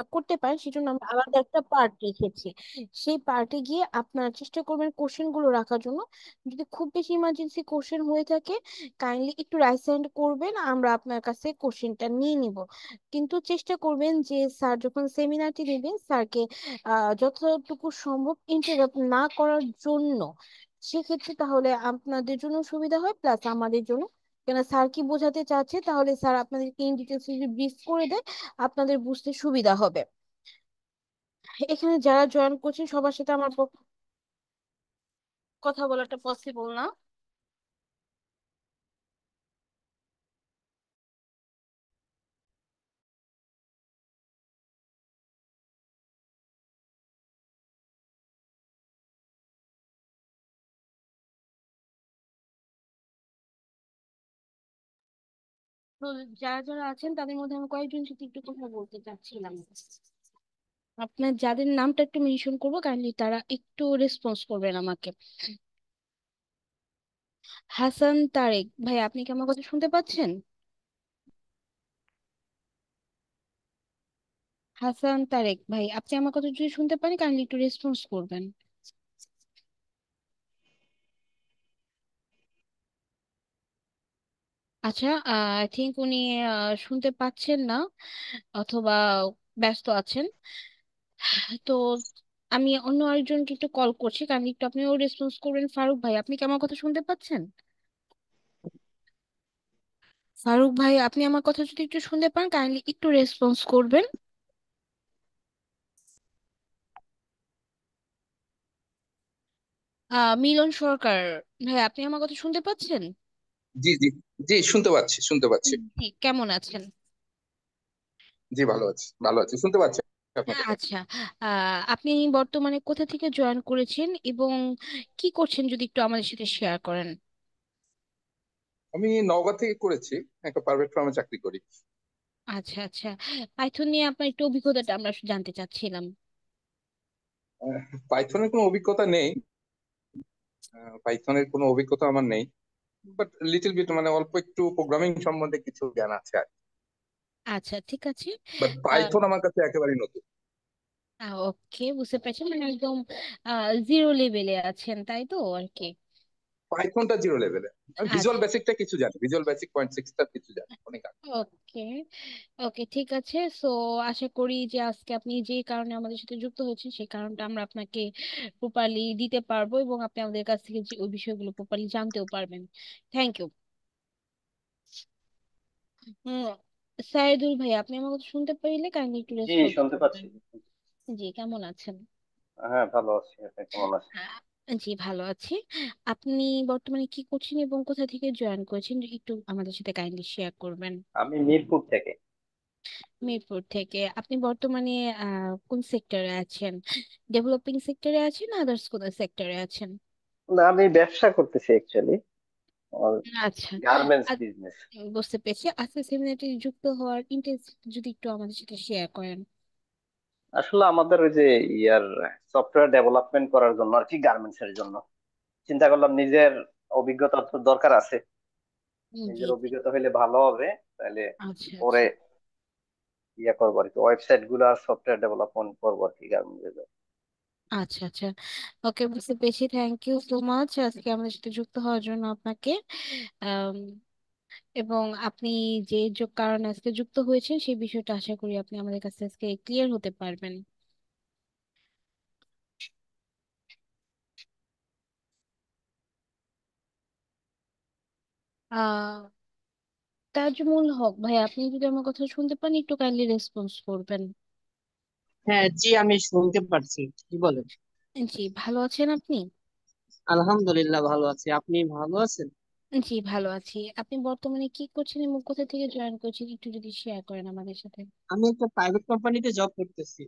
করতে পারেন, সেজন্য আমরা আলাদা একটা পার্ট রেখেছি। সেই পার্টে গিয়ে আপনারা চেষ্টা করবেন কোশ্চেন গুলো রাখার জন্য। যদি খুব বেশি ইমার্জেন্সি কোশ্চেন হয়ে থাকে, কাইন্ডলি একটু রাইট সেন্ড করবেন, আমরা আপনার কাছে কোশ্চেনটা নিয়ে নিব। কিন্তু চেষ্টা করবেন যে স্যার যখন সেমিনারটি নেবেন, স্যারকে যতটুকু সম্ভব ইন্টারাপ্ট না করার জন্য। সেক্ষেত্রে তাহলে আপনাদের জন্য সুবিধা হয়, প্লাস আমাদের জন্য। কেন, স্যার কি বোঝাতে চাচ্ছে, তাহলে স্যার আপনাদেরকে ইন ডিটেলস যদি ব্রিফ করে দেয়, আপনাদের বুঝতে সুবিধা হবে। এখানে যারা জয়েন করছেন সবার সাথে আমার পক্ষে কথা বলাটা পসিবল না। তো যারা যারা আছেন তাদের মধ্যে আমি কয়েকজনের সাথে একটু কথা বলতে চাচ্ছিলাম। আপনার যাদের নামটা একটু মেনশন করবো, কাইন্ডলি তারা একটু রেসপন্স করবেন আমাকে। হাসান তারেক ভাই, আপনি কি আমার কথা শুনতে পাচ্ছেন? হাসান তারেক ভাই, আপনি আমার কথা যদি শুনতে পারেন, কাইন্ডলি একটু রেসপন্স করবেন। আচ্ছা, আই থিংক উনি শুনতে পাচ্ছেন না, অথবা ব্যস্ত আছেন। তো আমি অন্য আরেকজনকে একটু কল করছি, কারণ একটু আপনিও রেসপন্স করবেন। ফারুক ভাই, আপনি কি আমার কথা শুনতে পাচ্ছেন? ফারুক ভাই, আপনি আমার কথা যদি একটু শুনতে পান, কাইন্ডলি একটু রেসপন্স করবেন। মিলন সরকার ভাই, আপনি আমার কথা শুনতে পাচ্ছেন? জি জি, জি শুনতে পাচ্ছি, শুনতে পাচ্ছি। জি, কেমন আছেন? জি ভালো আছি, ভালো আছি, শুনতে পাচ্ছি আপনার কথা। আচ্ছা, আপনি বর্তমানে কোথা থেকে জয়েন করেছেন এবং কি করছেন, যদি একটু আমাদের সাথে শেয়ার করেন। আমি নওগাঁ থেকে করেছি, একটা প্রাইভেট ফার্মে চাকরি করি। আচ্ছা আচ্ছা, পাইথন নিয়ে আপনার একটু অভিজ্ঞতাটা আমরা জানতে চাচ্ছিলাম। পাইথনের কোনো অভিজ্ঞতা নেই, পাইথনের কোনো অভিজ্ঞতা আমার নেই। বাট লিটল বিট, মানে অল্প একটু প্রোগ্রামিং সম্বন্ধে কিছু জ্ঞান আছে আর। আচ্ছা, ঠিক আছে। বাট পাইথন আমার কাছে একেবারেই নতুন। ওকে, বুঝতে পারছি, মানে একদম জিরো লেভেলে আছেন, তাই তো আর কি। পাইথনটা জিরো লেভেলে। আমি ভিজুয়াল আচ্ছা, বেসিকটা কিছু জানি, ভিজুয়াল বেসিক 0.6টা কিছু জানি, অনেক আগে। ওকে ওকে, ঠিক আছে। সো আশা করি যে আজকে আপনি যে কারণে আমাদের সাথে যুক্ত হয়েছেন, সেই কারণটা আমরা আপনাকে প্রপারলি দিতে পারবো, এবং আপনি আমাদের কাছ থেকে যে ওই বিষয়গুলো প্রপারলি জানতেও পারবেন। Thank you. সাইদুল ভাই, আপনি আমার কথা শুনতে পাইলে কাইন্ডলি একটু জি রেসপন্স শুনতে পাচ্ছি। করবেন। জি, কেমন আছেন? হ্যাঁ ভালো আছি, আপনি কেমন আছেন? জি, ভালো আছি। আপনি বর্তমানে কি করছেন এবং কোথা থেকে জয়েন করেছেন, একটু আমাদের সাথে কাইন্ডলি শেয়ার করবেন। আমি মিরপুর থেকে। মিরপুর থেকে। আপনি বর্তমানে কোন সেক্টরে আছেন? ডেভেলপিং সেক্টরে আছেন, আদার্স কোন সেক্টরে আছেন? না, আমি ব্যবসা করতেছি অ্যাকচুয়ালি, আচ্ছা, গার্মেন্টস আ- বিজনেস। বুঝতে পেরেছি। আজকে সেমিনারটি যুক্ত হওয়ার ইন্টেন্স যদি একটু আমাদের সাথে শেয়ার করেন। আসলে আমাদের ওই যে ইয়ার সফটওয়্যার ডেভেলপমেন্ট করার জন্য আর কি, গার্মেন্টস এর জন্য চিন্তা করলাম। নিজের অভিজ্ঞতা তো দরকার আছে, জি নিজের জি, অভিজ্ঞতা হইলে ভালো হবে। তাহলে আচ্ছা পরে আচ্ছা ইয়া করবো আর কি, ওয়েবসাইট গুলো আর সফটওয়্যার ডেভেলপমেন্ট করবো আর কি গার্মেন্টস। আচ্ছা আচ্ছা, ওকে, বুঝতে পেরেছি। থ্যাংক ইউ সো মাচ আজকে আমাদের সাথে যুক্ত হওয়ার জন্য আপনাকে। আম, এবং আপনি যে কারণে আজকে যুক্ত হয়েছেন, সেই বিষয়টা আশা করি আপনি আমাদের কাছে আজকে ক্লিয়ার হতে পারবেন। আহ তাজমুল হক ভাই, আপনি যদি আমার কথা শুনতে পান, একটু কাইন্ডলি রেসপন্স করবেন। হ্যাঁ জি, আমি শুনতে পারছি, কি বলেন? জি, ভালো আছেন আপনি? আলহামদুলিল্লাহ ভালো আছি, আপনি ভালো আছেন? জি, ভালো আছি। আপনি বর্তমানে কি করছেন এবং কোথা থেকে জয়েন করছেন, একটু যদি শেয়ার করেন আমাদের সাথে। আমি একটা প্রাইভেট কোম্পানিতে জব করতেছি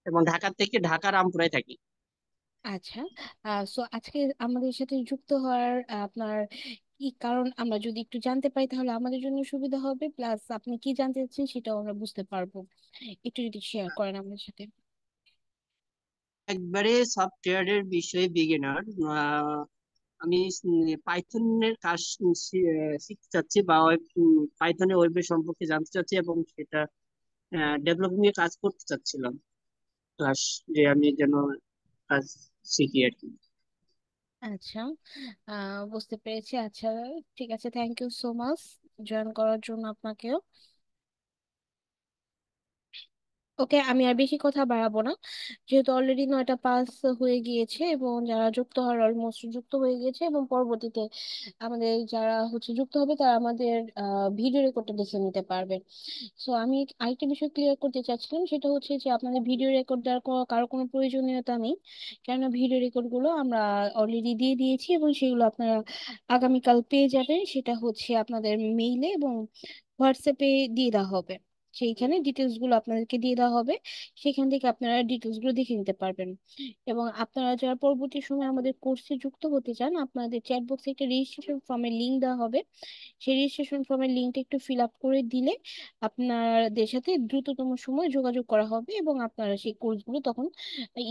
এবং ঢাকা থেকে ঢাকা রামপুরায় থাকি। আচ্ছা, সো আজকে আমাদের সাথে যুক্ত হওয়ার আপনার কি কারণ, আমরা যদি একটু জানতে পারি তাহলে আমাদের জন্য সুবিধা হবে, প্লাস আপনি কি জানতে চাচ্ছেন সেটাও আমরা বুঝতে পারবো। একটু যদি শেয়ার করেন আমাদের সাথে। একবারে সফটওয়্যারের বিষয়ে বিগিনার। আমি পাইথনের কাজ শিখতে চাচ্ছি, বা পাইথনের ওয়েবের সম্পর্কে জানতে চাচ্ছি, এবং সেটা ডেভেলপিং এ কাজ করতে চাচ্ছিলাম, ক্লাস যে আমি যেন কাজ শিখি আর কি। আচ্ছা, বুঝতে পেরেছি। আচ্ছা, ঠিক আছে, thank you so much join করার জন্য আপনাকেও। ওকে, আমি আর বেশি কথা বাড়াবো না, যেহেতু অলরেডি 9টা পাস হয়ে গিয়েছে এবং যারা যুক্ত হওয়ার অলমোস্ট যুক্ত হয়ে গিয়েছে, এবং পরবর্তীতে আমাদের যারা হচ্ছে যুক্ত হবে তারা আমাদের ভিডিও রেকর্ডটা দেখে নিতে পারবে। সো আমি আরেকটা বিষয় ক্লিয়ার করতে চাচ্ছিলাম, সেটা হচ্ছে যে আপনাদের ভিডিও রেকর্ড দেওয়ার কারো কোনো প্রয়োজনীয়তা নেই, কেননা ভিডিও রেকর্ড গুলো আমরা অলরেডি দিয়ে দিয়েছি এবং সেগুলো আপনারা আগামীকাল পেয়ে যাবেন। সেটা হচ্ছে আপনাদের মেইলে এবং হোয়াটসঅ্যাপে দিয়ে দেওয়া হবে। সেইখানে ডিটেলস গুলো আপনাদেরকে দিয়ে দেওয়া হবে, সেখান থেকে আপনারা ডিটেলস গুলো দেখে নিতে পারবেন। এবং আপনারা যারা পরবর্তী সময় আমাদের কোর্সে যুক্ত হতে চান, আপনাদের চ্যাট বক্সে একটা রেজিস্ট্রেশন ফর্মের লিংক দেওয়া হবে। সেই রেজিস্ট্রেশন ফর্মের লিংকটা একটু ফিল আপ করে দিলে আপনাদের সাথে দ্রুততম সময়ে যোগাযোগ করা হবে এবং আপনারা সেই কোর্সগুলো তখন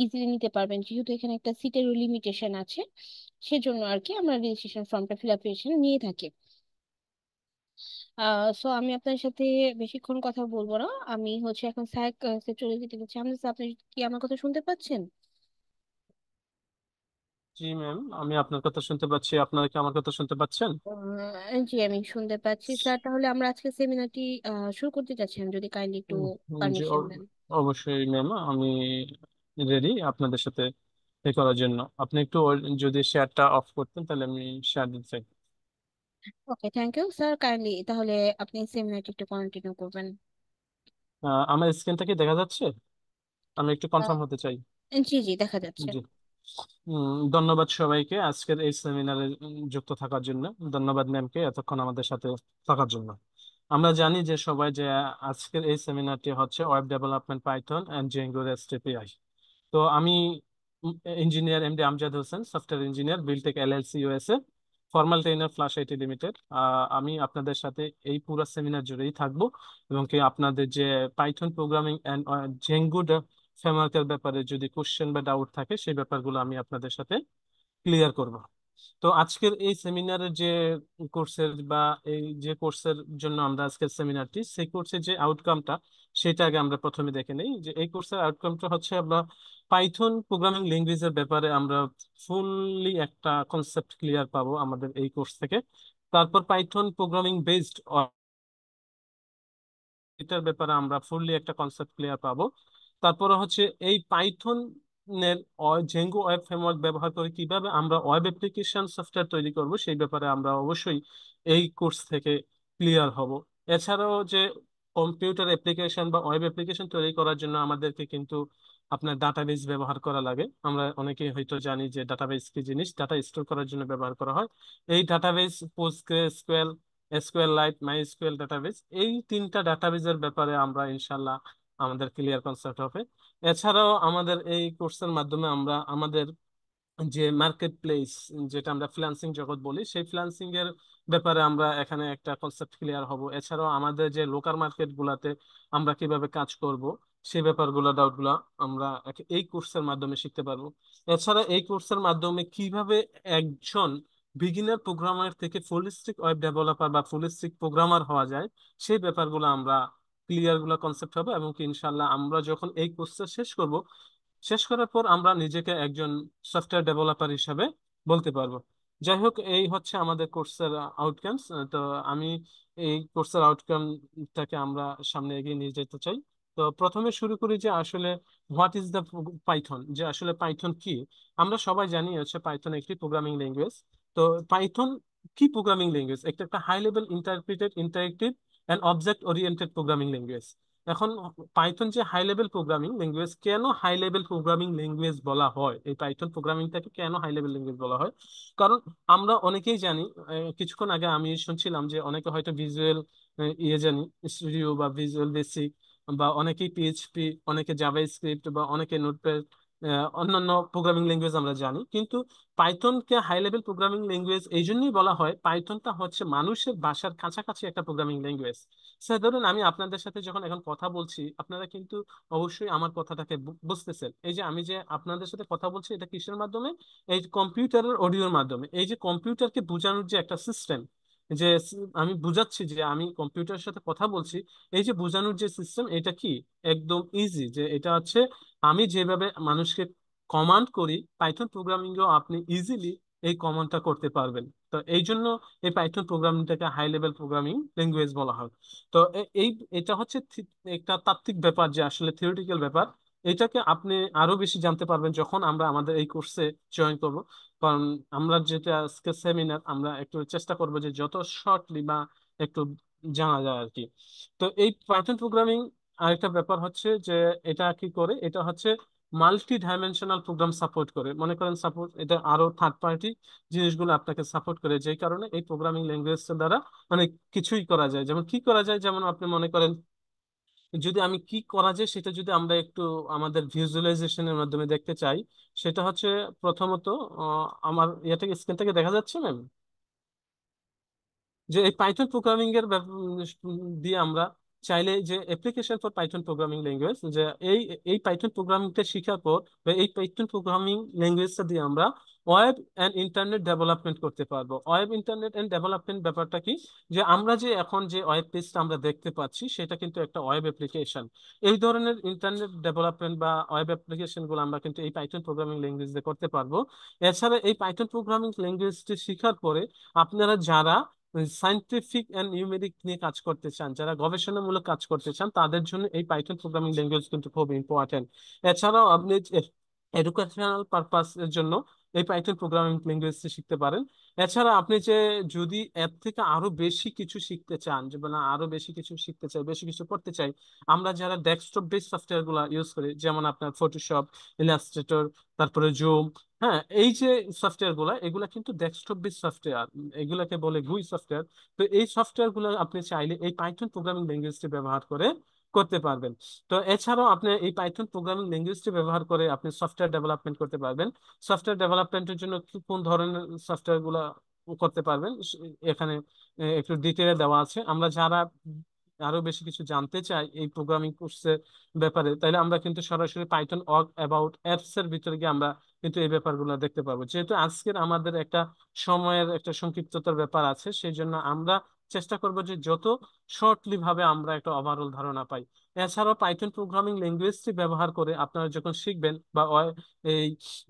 ইজিলি নিতে পারবেন, যেহেতু এখানে একটা সিটেরও লিমিটেশন আছে। সেজন্য আর কি আমরা রেজিস্ট্রেশন ফর্মটা ফিল আপ নিয়ে থাকি। সো আমি আপনার সাথে বেশিক্ষণ কথা বলবো না, আমি হচ্ছে এখন স্যার কাছে চলে যেতে চাচ্ছি। আপনি কি আমার কথা শুনতে পাচ্ছেন? জি ম্যাম, আমি আপনার কথা শুনতে পাচ্ছি। আপনারা কি আমার কথা শুনতে পাচ্ছেন? জি, আমি শুনতে পাচ্ছি স্যার। তাহলে আমরা আজকে সেমিনারটি শুরু করতে চাচ্ছি, যদি কাইন্ডলি একটু জি, পারমিশন দেন। অবশ্যই ম্যাম, আমি রেডি আপনাদের সাথে এ করার জন্য। আপনি একটু যদি শেয়ারটা অফ করতেন তাহলে আমি শেয়ার দিতে চাই। ওকে, থ্যাংক ইউ স্যার। কাইন্ডলি তাহলে আপনি সেমিনারটি একটু কন্টিনিউ করবেন। আমার স্ক্রিনটা কি দেখা যাচ্ছে? আমি একটু আহ, কনফার্ম হতে চাই। জি জি, দেখা যাচ্ছে। জি। ধন্যবাদ সবাইকে আজকের এই সেমিনারে যুক্ত থাকার জন্য। ধন্যবাদ ম্যামকে এতক্ষণ আমাদের সাথে থাকার জন্য। আমরা জানি যে সবাই যে আজকের এই সেমিনারটি হচ্ছে web development Python and Django REST API. তো আমি engineer MD Amjad Hossain, software engineer, Billtech LLC USA, formal trainer, Flash IT limited. আমি আপনাদের সাথে এই পুরো সেমিনার জুড়েই থাকবো এবং কি আপনাদের যে পাইথন প্রোগ্রামিং এন্ড জেঙ্গো ফ্রেমওয়ার্কের ব্যাপারে যদি কোশ্চেন বা ডাউট থাকে সেই ব্যাপারগুলো আমি আপনাদের সাথে ক্লিয়ার করব। তো আজকের এই সেমিনারের যে কোর্সের বা এই যে কোর্সের জন্য আমরা আজকের সেমিনারটি, সেই কোর্সের যে আউটকামটা সেটা আগে আমরা প্রথমে দেখে নেই। যে এই কোর্সের আউটকামটা হচ্ছে আমরা পাইথন প্রোগ্রামিং ল্যাঙ্গুয়েজের ব্যাপারে আমরা ফুললি একটা কনসেপ্ট ক্লিয়ার পাবো আমাদের এই কোর্স থেকে। তারপর পাইথন প্রোগ্রামিং বেসড এটার ব্যাপারে আমরা ফুললি একটা কনসেপ্ট ক্লিয়ার পাবো। তারপরে হচ্ছে এই পাইথন এর জেঙ্গো ওয়েব ফ্রেমওয়ার্ক ব্যবহার করে কিভাবে আমরা ওয়েব অ্যাপ্লিকেশন সফটওয়্যার তৈরি করব সেই ব্যাপারে আমরা অবশ্যই এই কোর্স থেকে ক্লিয়ার হব। এছাড়াও যে কম্পিউটার অ্যাপ্লিকেশন বা ওয়েব অ্যাপ্লিকেশন তৈরি করার জন্য আমাদেরকে কিন্তু আপনার ডাটাবেস ব্যবহার করা লাগে। আমরা অনেকেই হয়তো জানি যে ডাটাবেস কি জিনিস, ডাটা স্টোর করার জন্য ব্যবহার করা হয়। এই database PostgreSQL, SQLite, MySQL database, এই তিনটা ডাটাবেজের ব্যাপারে আমরা ইনশাল্লাহ আমাদের ক্লিয়ার কনসেপ্ট হবে। এছাড়াও আমাদের এই কোর্সের মাধ্যমে আমরা আমাদের যে মার্কেট প্লেস, যেটা আমরা ফ্রিল্যান্সিং জগৎ বলি, সেই ফ্রিল্যান্সিং এর ব্যাপারে আমরা এখানে একটা কনসেপ্ট ক্লিয়ার হব। এছাড়াও আমাদের যে লোকাল মার্কেট গুলাতে আমরা কিভাবে কাজ করব সেই ব্যাপারগুলো ডাউটগুলো আমরা এই কোর্সের মাধ্যমে শিখতে পারবো। এছাড়া এই কোর্সের মাধ্যমে কিভাবে একজন বিগিনার প্রোগ্রামার থেকে ফুল স্ট্যাক ওয়েব ডেভেলপার বা ফুল স্ট্যাক প্রোগ্রামার হওয়া যায় সেই ব্যাপারগুলো আমরা ক্লিয়ার গুলো কনসেপ্ট হবে। এবং কি ইনশাল্লাহ আমরা যখন এই কোর্সটা শেষ করব, শেষ করার পর আমরা নিজেকে একজন সফটওয়্যার ডেভেলপার হিসাবে বলতে পারবো। যাই হোক, এই হচ্ছে আমাদের কোর্সের আউটকামস। তো আমি এই কোর্সের আউটকামটাকে আমরা সামনে এগিয়ে নিয়ে যেতে চাই। তো প্রথমে শুরু করি যে আসলে হোয়াট ইজ দ্য পাইথন, যে আসলে পাইথন কি। আমরা সবাই জানি হচ্ছে পাইথন একটি প্রোগ্রামিং ল্যাঙ্গুয়েজ। তো পাইথন কি প্রোগ্রামিং ল্যাঙ্গুয়েজ? একটা একটা high level interpreted, interactive and object oriented programming language. এখন পাইথন যে হাই লেভেল প্রোগ্রামিং ল্যাঙ্গুয়েজ, কেন হাই লেভেল প্রোগ্রামিং ল্যাঙ্গুয়েজ বলা হয়, এই পাইথন প্রোগ্রামিংটাকে কেন হাই লেভেল ল্যাঙ্গুয়েজ বলা হয়? কারণ আমরা অনেকেই জানি, কিছুক্ষণ আগে আমি শুনছিলাম যে অনেকে হয়তো ভিজুয়াল ইয়ে জানি, স্টুডিও বা ভিজুয়াল বেসিক, বা অনেকেই পিএইচপি, অনেকে জাভা স্ক্রিপ্ট, বা অনেকে নোটপ্যাড, অন্যান্য প্রোগ্রামিং ল্যাঙ্গুয়েজ আমরা জানি। কিন্তু পাইথনকে হাই লেভেল প্রোগ্রামিং ল্যাঙ্গুয়েজ এই জন্যই বলা হয়, পাইথনটা হচ্ছে মানুষের ভাষার কাছাকাছি একটা প্রোগ্রামিং ল্যাঙ্গুয়েজ। স্যার ধরুন আমি আপনাদের সাথে যখন এখন কথা বলছি, আপনারা কিন্তু অবশ্যই আমার কথাটাকে বুঝতেছেন। এই যে আমি যে আপনাদের সাথে কথা বলছি, এটা কিসের মাধ্যমে? এই কম্পিউটারের অডিওর মাধ্যমে। এই যে কম্পিউটারকে বোঝানোর যে একটা সিস্টেম, যে আমি বুঝাচ্ছি, যে আমি কম্পিউটারের সাথে কথা বলছি, এই যে বোঝানোর যে সিস্টেম, এটা কি একদম ইজি, যে এটা হচ্ছে আমি যেভাবে মানুষকে কমান্ড করি, পাইথন প্রোগ্রামিংও আপনি ইজিলি এই কমান্ডটা করতে পারবেন। তো এই জন্য এই পাইথন প্রোগ্রামিংটাকে হাই লেভেল প্রোগ্রামিং ল্যাঙ্গুয়েজ বলা হয়। তো এই এটা হচ্ছে একটা তাত্ত্বিক ব্যাপার, যে আসলে থিওরিটিক্যাল ব্যাপার। এটাকে আপনি আরো বেশি জানতে পারবেন যখন আমরা আমাদের এই কোর্সে জয়েন করব। কারণ আমরা যেটা আজকে সেমিনার, আমরা একটু চেষ্টা করবো যে যত শর্টলি বা একটু জানা যায় আর কি। তো এই পাইথন প্রোগ্রামিং আরেকটা ব্যাপার হচ্ছে যে এটা কি করে, এটা হচ্ছে মাল্টি ডাইমেনশনাল প্রোগ্রাম সাপোর্ট করে। মনে করেন সাপোর্ট এটা আরো থার্ড পার্টি জিনিসগুলো আপনাকে সাপোর্ট করে, যেই কারণে এই প্রোগ্রামিং ল্যাঙ্গুয়েজ দ্বারা অনেক কিছুই করা যায়। যেমন কি করা যায়, যেমন আপনি মনে করেন যদি আমি কি করা যায় সেটা যদি আমরা একটু আমাদের ভিজুয়ালাইজেশনের মাধ্যমে দেখতে চাই, সেটা হচ্ছে প্রথমত আমার ইয়েটাকে স্ক্রিন থেকে দেখা যাচ্ছে ম্যাম, যে এই পাইথন প্রোগ্রামিং এর দিয়ে আমরা চাইলে যে application for Python programming language, যে এই এই পাইথন প্রোগ্রামিংটা শেখার পর বা এই পাইথন প্রোগ্রামিং ল্যাঙ্গুয়েজটা দিয়ে আমরা ওয়েব অ্যান্ড ইন্টারনেট ডেভেলপমেন্ট করতে পারবো। ওয়েব ইন্টারনেট অ্যান্ড ডেভেলপমেন্ট ব্যাপারটা কি, যে আমরা যে এখন যে ওয়েব পেজটা আমরা দেখতে পাচ্ছি সেটা কিন্তু একটা ওয়েব অ্যাপ্লিকেশন। এই ধরনের ইন্টারনেট ডেভেলপমেন্ট বা ওয়েব অ্যাপ্লিকেশন গুলো আমরা কিন্তু এই পাইথন প্রোগ্রামিং ল্যাঙ্গুয়েজ দিয়ে করতে পারবো। এছাড়া এই পাইথন প্রোগ্রামিং ল্যাঙ্গুয়েজটি শেখার পরে আপনারা যারা সায়েন্টিফিক এন্ড নিউমেরিক নিয়ে কাজ করতে চান, যারা গবেষণামূলক কাজ করতে চান, তাদের জন্য এই পাইথন প্রোগ্রামিং ল্যাঙ্গুয়েজ কিন্তু খুব ইম্পর্টেন্ট। এছাড়াও আপনি এডুকেশনাল পারপাস এর জন্য এই পাইথন প্রোগ্রামিং ল্যাঙ্গুয়েজটি শিখতে পারেন। এছাড়া আপনি যে যদি এর থেকে আরো বেশি কিছু শিখতে চান, যে মানে আরো বেশি কিছু শিখতে চাই, বেশি কিছু করতে চাই, আমরা যারা ডেস্কটপ বেস সফটওয়্যার গুলা ইউজ করি, যেমন আপনার ফটোশপ, ইলাস্ট্রেটর, তারপরে জুম, হ্যাঁ, এই যে সফটওয়্যার গুলা, এগুলা কিন্তু ডেস্কটপ বেস সফটওয়্যার, এগুলাকে বলে গুই সফটওয়্যার। তো এই সফটওয়্যার গুলো আপনি চাইলে এই পাইথন প্রোগ্রামিং ল্যাঙ্গুয়েজটি ব্যবহার করে করতে পারবেন। তো এছাড়াও আপনি এই পাইথন প্রোগ্রামিং ল্যাঙ্গুয়েজটি ব্যবহার করে আপনি সফটওয়্যার ডেভেলপমেন্ট করতে পারবেন। সফটওয়্যার ডেভেলপমেন্টের জন্য কোন ধরনের সফটওয়্যার গুলা করতে পারবেন এখানে একটু ডিটেলে দেওয়া আছে। আমরা যারা আরো বেশি কিছু জানতে চাই এই প্রোগ্রামিং কোর্সের ব্যাপারে, তাহলে আমরা কিন্তু সরাসরি পাইথন অর্গ অ্যাবাউট অ্যাপস এর ভিতরে গিয়ে আমরা কিন্তু এই ব্যাপারগুলো দেখতে পারবো। যেহেতু আজকের আমাদের একটা সময়ের একটা সংক্ষিপ্ততার ব্যাপার আছে, সেই জন্য আমরা চেষ্টা করব যে যত শর্টলি ভাবে আমরা একটা ওভারঅল ধারণা পাই। এছাড়াও পাইথন প্রোগ্রামিং ল্যাঙ্গুয়েজটি ব্যবহার করে আপনারা যখন শিখবেন বা এই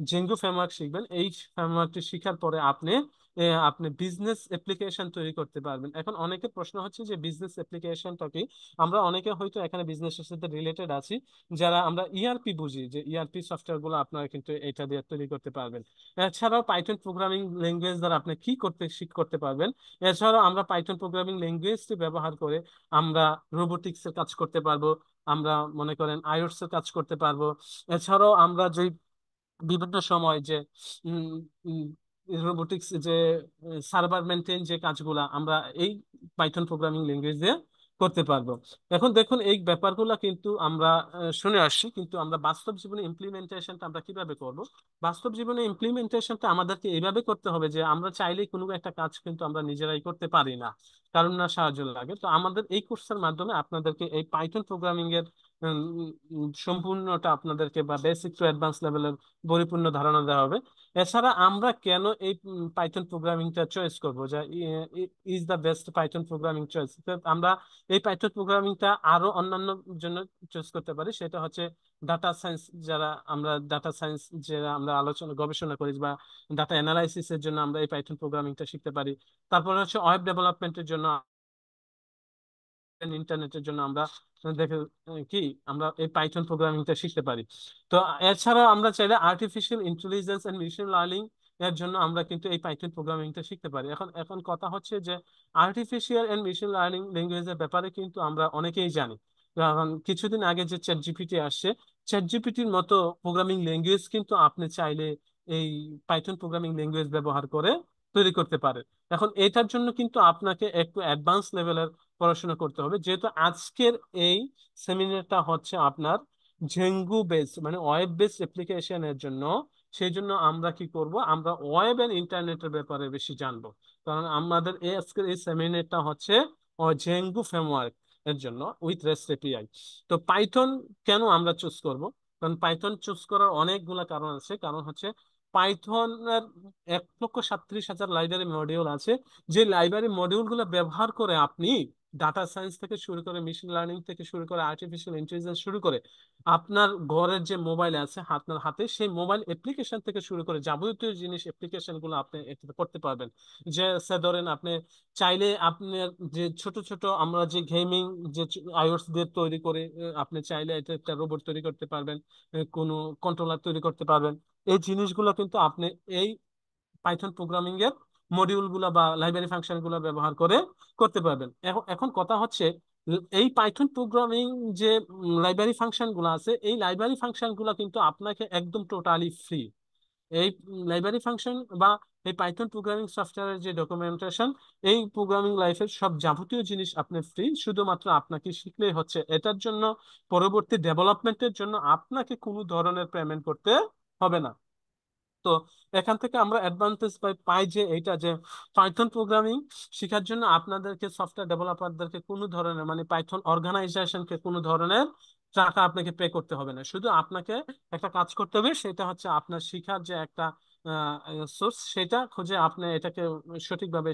জেঙ্গো ফ্রেমওয়ার্ক শিখবেন, এই ফ্রেমওয়ার্কটি শিখার পরে আপনি বিজনেস অ্যাপ্লিকেশন তৈরি করতে পারবেন। এখন অনেকের প্রশ্ন হচ্ছে যে বিজনেস অ্যাপ্লিকেশনটা কি। আমরা অনেকে হয়তো এখানে বিজনেসের সাথে রিলেটেড আছি, যারা আমরা ইআরপি বুঝি, যে ইআরপি সফটওয়্যার গুলো আপনারা কিন্তু এটা দিয়ে তৈরি করতে পারবেন। এছাড়াও পাইথন প্রোগ্রামিং ল্যাঙ্গুয়েজ দ্বারা আপনি কি করতে পারবেন। এছাড়াও আমরা পাইথন প্রোগ্রামিং ল্যাঙ্গুয়েজটি ব্যবহার করে আমরা রোবোটিক্স এর কাজ করতে পারবো, আমরা মনে করেন আইওটস এর কাজ করতে পারবো। এছাড়াও আমরা যে বিভিন্ন সময় যে রোবোটিক্স যে সার্ভার মেনটেন যে কাজগুলা আমরা এই পাইথন প্রোগ্রামিং ল্যাঙ্গুয়েজ দিয়ে করতে পারবো। এখন দেখুন এই ব্যাপারগুলো কিন্তু আমরা শুনে আসছি, কিন্তু আমরা বাস্তব জীবনে ইমপ্লিমেন্টেশনটা আমরা কিভাবে করব। বাস্তব জীবনে ইমপ্লিমেন্টেশনটা আমাদেরকে এইভাবে করতে হবে যে আমরা চাইলেই কোনো একটা কাজ কিন্তু আমরা নিজেরাই করতে পারি না, কারণ না সাহায্য লাগে। তো আমাদের এই কোর্সের মাধ্যমে আপনাদেরকে এই পাইথন প্রোগ্রামিং এর সম্পূর্ণটা আপনাদেরকে বা বেসিক টু অ্যাডভান্স লেভেলের পরিপূর্ণ ধারণা দেওয়া হবে। এছাড়া আমরা কেন এই পাইথন প্রোগ্রামিংটা চয়েস করবো, যা is the best Python programming choice, আমরা এই পাইথন প্রোগ্রামিংটা আরো অন্যান্য জন্য চুজ করতে পারি। সেটা হচ্ছে ডাটা সায়েন্স, যারা আমরা ডাটা সায়েন্স যারা আমরা আলোচনা গবেষণা করি, বা ডাটা অ্যানালাইসিস এর জন্য আমরা এই পাইথন প্রোগ্রামিংটা শিখতে পারি। তারপরে হচ্ছে ওয়েব ডেভেলপমেন্টের জন্য, ইন্টারনেটের জন্য আমরা দেখে কি আমরা এই পাইথন প্রোগ্রামিংটা শিখতে পারি। তো এছাড়া আমরা চাইলে artificial intelligence and machine learning এর জন্য আমরা কিন্তু এই পাইথন প্রোগ্রামিংটা শিখতে পারি। এখন এখন কথা হচ্ছে যে আর্টিফিশিয়াল এন্ড মেশিন লার্নিং ল্যাঙ্গুয়েজের ব্যাপারে কিন্তু আমরা অনেকেই জানি। কারণ কিছুদিন আগে যে চ্যাট জিপিটি আসছে, চ্যাট জিপিটির মতো প্রোগ্রামিং ল্যাঙ্গুয়েজ কিন্তু আপনি চাইলে এই পাইথন প্রোগ্রামিং ল্যাঙ্গুয়েজ ব্যবহার করে তৈরি করতে পারেন। এখন এটার জন্য কিন্তু আপনাকে একটু অ্যাডভান্স লেভেলের পড়াশোনা করতে হবে। যেহেতু আজকের এই সেমিনারটা হচ্ছে আপনার জেঙ্গু বেস মানে ওয়েব বেস অ্যাপ্লিকেশন এর জন্য, সেই জন্য আমরা কি করব, আমরা ওয়েব এন্ড ইন্টারনেটের ব্যাপারে বেশি জানবো। কারণ আমাদের এই আজকের এই সেমিনারটা হচ্ছে জেঙ্গু ফ্রেমওয়ার্ক এর জন্য উইথ রেস্ট এপিআই। তো পাইথন কেন আমরা চুজ করব, কারণ পাইথন চুজ করার অনেকগুলা কারণ আছে। কারণ হচ্ছে পাইথনের 1,37,000 লাইব্রেরি মডিউল আছে, যে লাইব্রেরি মডিউলগুলো ব্যবহার করে আপনি ডাটা সায়েন্স থেকে শুরু করে, মেশিন লার্নিং থেকে শুরু করে, আর্টিফিশিয়াল ইন্টেলিজেন্স শুরু করে, আপনার ঘরের যে মোবাইল আছে আপনার হাতে, সেই মোবাইল অ্যাপ্লিকেশন থেকে শুরু করে যাবতীয় জিনিস অ্যাপ্লিকেশন গুলো আপনি এটাতে করতে পারবেন। যে সে ধরেন আপনি চাইলে আপনার যে ছোট ছোট আমরা যে গেমিং যে আইওস দিয়ে তৈরি করে, আপনি চাইলে এটা একটা রোবট তৈরি করতে পারবেন, কোনো কন্ট্রোলার তৈরি করতে পারবেন। এই জিনিসগুলো কিন্তু আপনি এই পাইথন প্রোগ্রামিং এর মডিউল গুলা বা লাইব্রেরি ফাংশন গুলা ব্যবহার করে করতে পারবেন। এখন এখন কথা হচ্ছে, এই পাইথন প্রোগ্রামিং যে লাইব্রেরি ফাংশন গুলো আছে, এই লাইব্রেরি ফাংশন গুলা কিন্তু আপনাকে একদম টোটালি ফ্রি। এই লাইব্রেরি ফাংশন বা এই পাইথন প্রোগ্রামিং সফটওয়্যারের যে ডকুমেন্টেশন, এই প্রোগ্রামিং লাইফের সব যাবতীয় জিনিস আপনি ফ্রি, শুধুমাত্র আপনাকে শিখলেই হচ্ছে। এটার জন্য পরবর্তী ডেভেলপমেন্টের জন্য আপনাকে কোনো ধরনের পেমেন্ট করতে হবে না। তো এখান থেকে আমরা অ্যাডভান্টেজ পাই যে এইটা যে পাইথন প্রোগ্রামিং শেখার জন্য আপনাদেরকে, সফটওয়্যার ডেভেলপারদেরকে কোনো ধরনের মানে পাইথন অর্গানাইজেশনকে কোনো ধরনের টাকা আপনাকে পে করতে হবে না। শুধু আপনাকে একটা কাজ করতে হবে, সেটা হচ্ছে আপনার শিখার যে একটা সোর্স, সেটা খুঁজে আপনি এটাকে সঠিকভাবে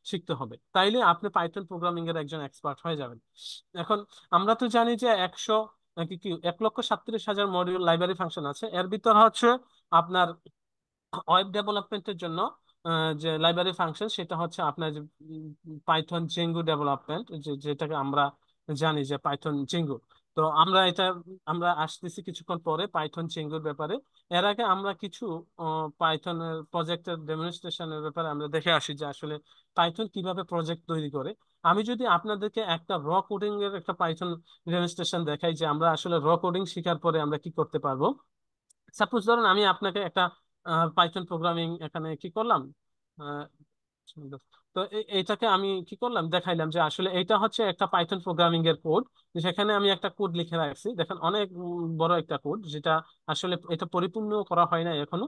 শিখতে হবে, তাইলে আপনি পাইথন প্রোগ্রামিং এর একজন এক্সপার্ট হয়ে যাবেন। এখন আমরা তো জানি যে 1,37,000 মডিউল লাইব্রেরি ফাংশন আছে। এর ভিতর হচ্ছে আপনার ওয়েব ডেভেলপমেন্টের জন্য যে লাইব্রেরি ফাংশন, সেটা হচ্ছে আপনার যে পাইথন জেঙ্গু ডেভেলপমেন্ট, যেটাকে আমরা জানি যে পাইথন জেঙ্গু। তো আমরা আসতেছি কিছুক্ষণ পরে পাইথন জেঙ্গুর ব্যাপারে। এর আগে আমরা কিছু পাইথনের প্রজেক্টের ডেমনস্ট্রেশনের ব্যাপারে আমরা দেখে আসি যে আসলে পাইথন কিভাবে প্রজেক্ট তৈরি করে। আমি যদি আপনাদেরকে একটা র কোডিং এর একটা পাইথন ডেমনস্ট্রেশন দেখাই, যে আমরা আসলে র কোডিং শেখার পরে আমরা কি করতে পারবো। সাপোজ ধরুন আমি আপনাকে একটা পাইথন প্রোগ্রামিং এখানে কি করলাম, আহ, তো এইটাকে আমি কি করলাম দেখাইলাম যে আসলে এটা হচ্ছে একটা পাইথন প্রোগ্রামিং এর কোড। সেখানে আমি একটা কোড লিখে রাখছি, দেখেন অনেক বড় একটা কোড, যেটা আসলে এটা পরিপূর্ণ করা হয় না এখনো।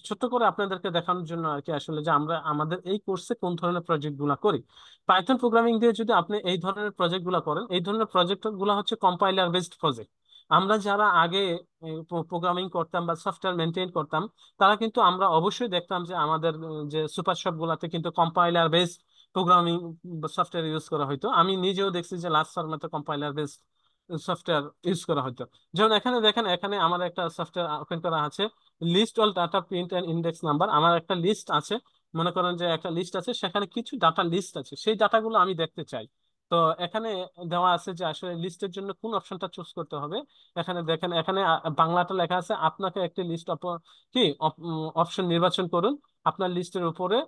ছোট্ট করে আপনাদেরকে দেখানোর জন্য আর কি, আসলে যে আমরা আমাদের এই কোর্সে কোন ধরনের প্রজেক্ট গুলা করি। পাইথন প্রোগ্রামিং দিয়ে যদি আপনি এই ধরনের প্রজেক্ট গুলা করেন, এই ধরনের প্রজেক্ট গুলা হচ্ছে কম্পাইলার বেসড প্রজেক্ট। আমরা যারা আগে প্রোগ্রামিং করতাম বা সফটওয়্যার মেনটেন করতাম, তারা কিন্তু আমরা অবশ্যই দেখতাম যে আমাদের যে সুপার শপ গুলাতে কিন্তু compiler base programming software use করা হয়তো। আমি নিজেও দেখছি যে লাস্ট ফার্মাতে কম্পাইলার বেস সফটওয়্যার ইউজ করা হয়তো। যেমন এখানে দেখেন, এখানে আমার একটা সফটওয়্যার ওপেন করা আছে, list all data print and index number. আমার একটা লিস্ট আছে, মনে করেন যে একটা লিস্ট আছে, সেখানে কিছু ডাটা লিস্ট আছে, সেই ডাটাগুলো আমি দেখতে চাই। তো এখানে দেওয়া আছে যে আসলে লিস্টের জন্য কোন অপশনটা চুজ করতে হবে। এখানে দেখেন, এখানে বাংলাটা লেখা আছে, আপনাকে একটি লিস্ট কি অপশন নির্বাচন করুন, আপনার লিস্টের উপরে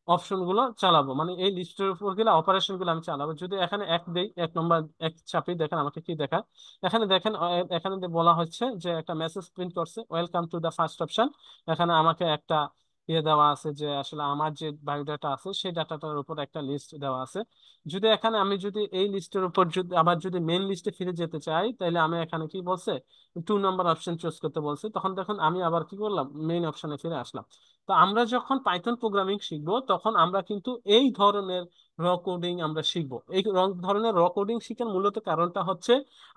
অপশন গুলো চালাবো, মানে এই লিস্টের উপর গেলে অপারেশন গুলো আমি চালাবো। যদি এখানে এক দেই, এক নম্বর এক চাপি, দেখেন আমাকে কি দেখায়। এখানে দেখেন, এখানে বলা হচ্ছে যে একটা মেসেজ প্রিন্ট করছে, welcome to the first option. এখানে আমাকে একটা ইয়ে দেওয়া আছে যে আসলে আমার যে বায়োডাটা আছে সেই ডাটাটার উপর একটা লিস্ট দেওয়া আছে। যদি এখানে আমি যদি এই লিস্টের উপর যদি আবার যদি মেইন লিস্টে ফিরে যেতে চাই, তাহলে আমি এখানে কি বলছে, 2 নম্বর অপশন চুজ করতে বলছে। তখন দেখুন আমি আবার কি করলাম, মেইন অপশনে ফিরে আসলাম। তো আমরা যখন পাইথন প্রোগ্রামিং শিখবো, তখন আমরা কিন্তু এই ধরনের র কোডিং আমরা শিখবো। এই ধরনের র কোডিং শিখার মূলত কারণটা হচ্ছে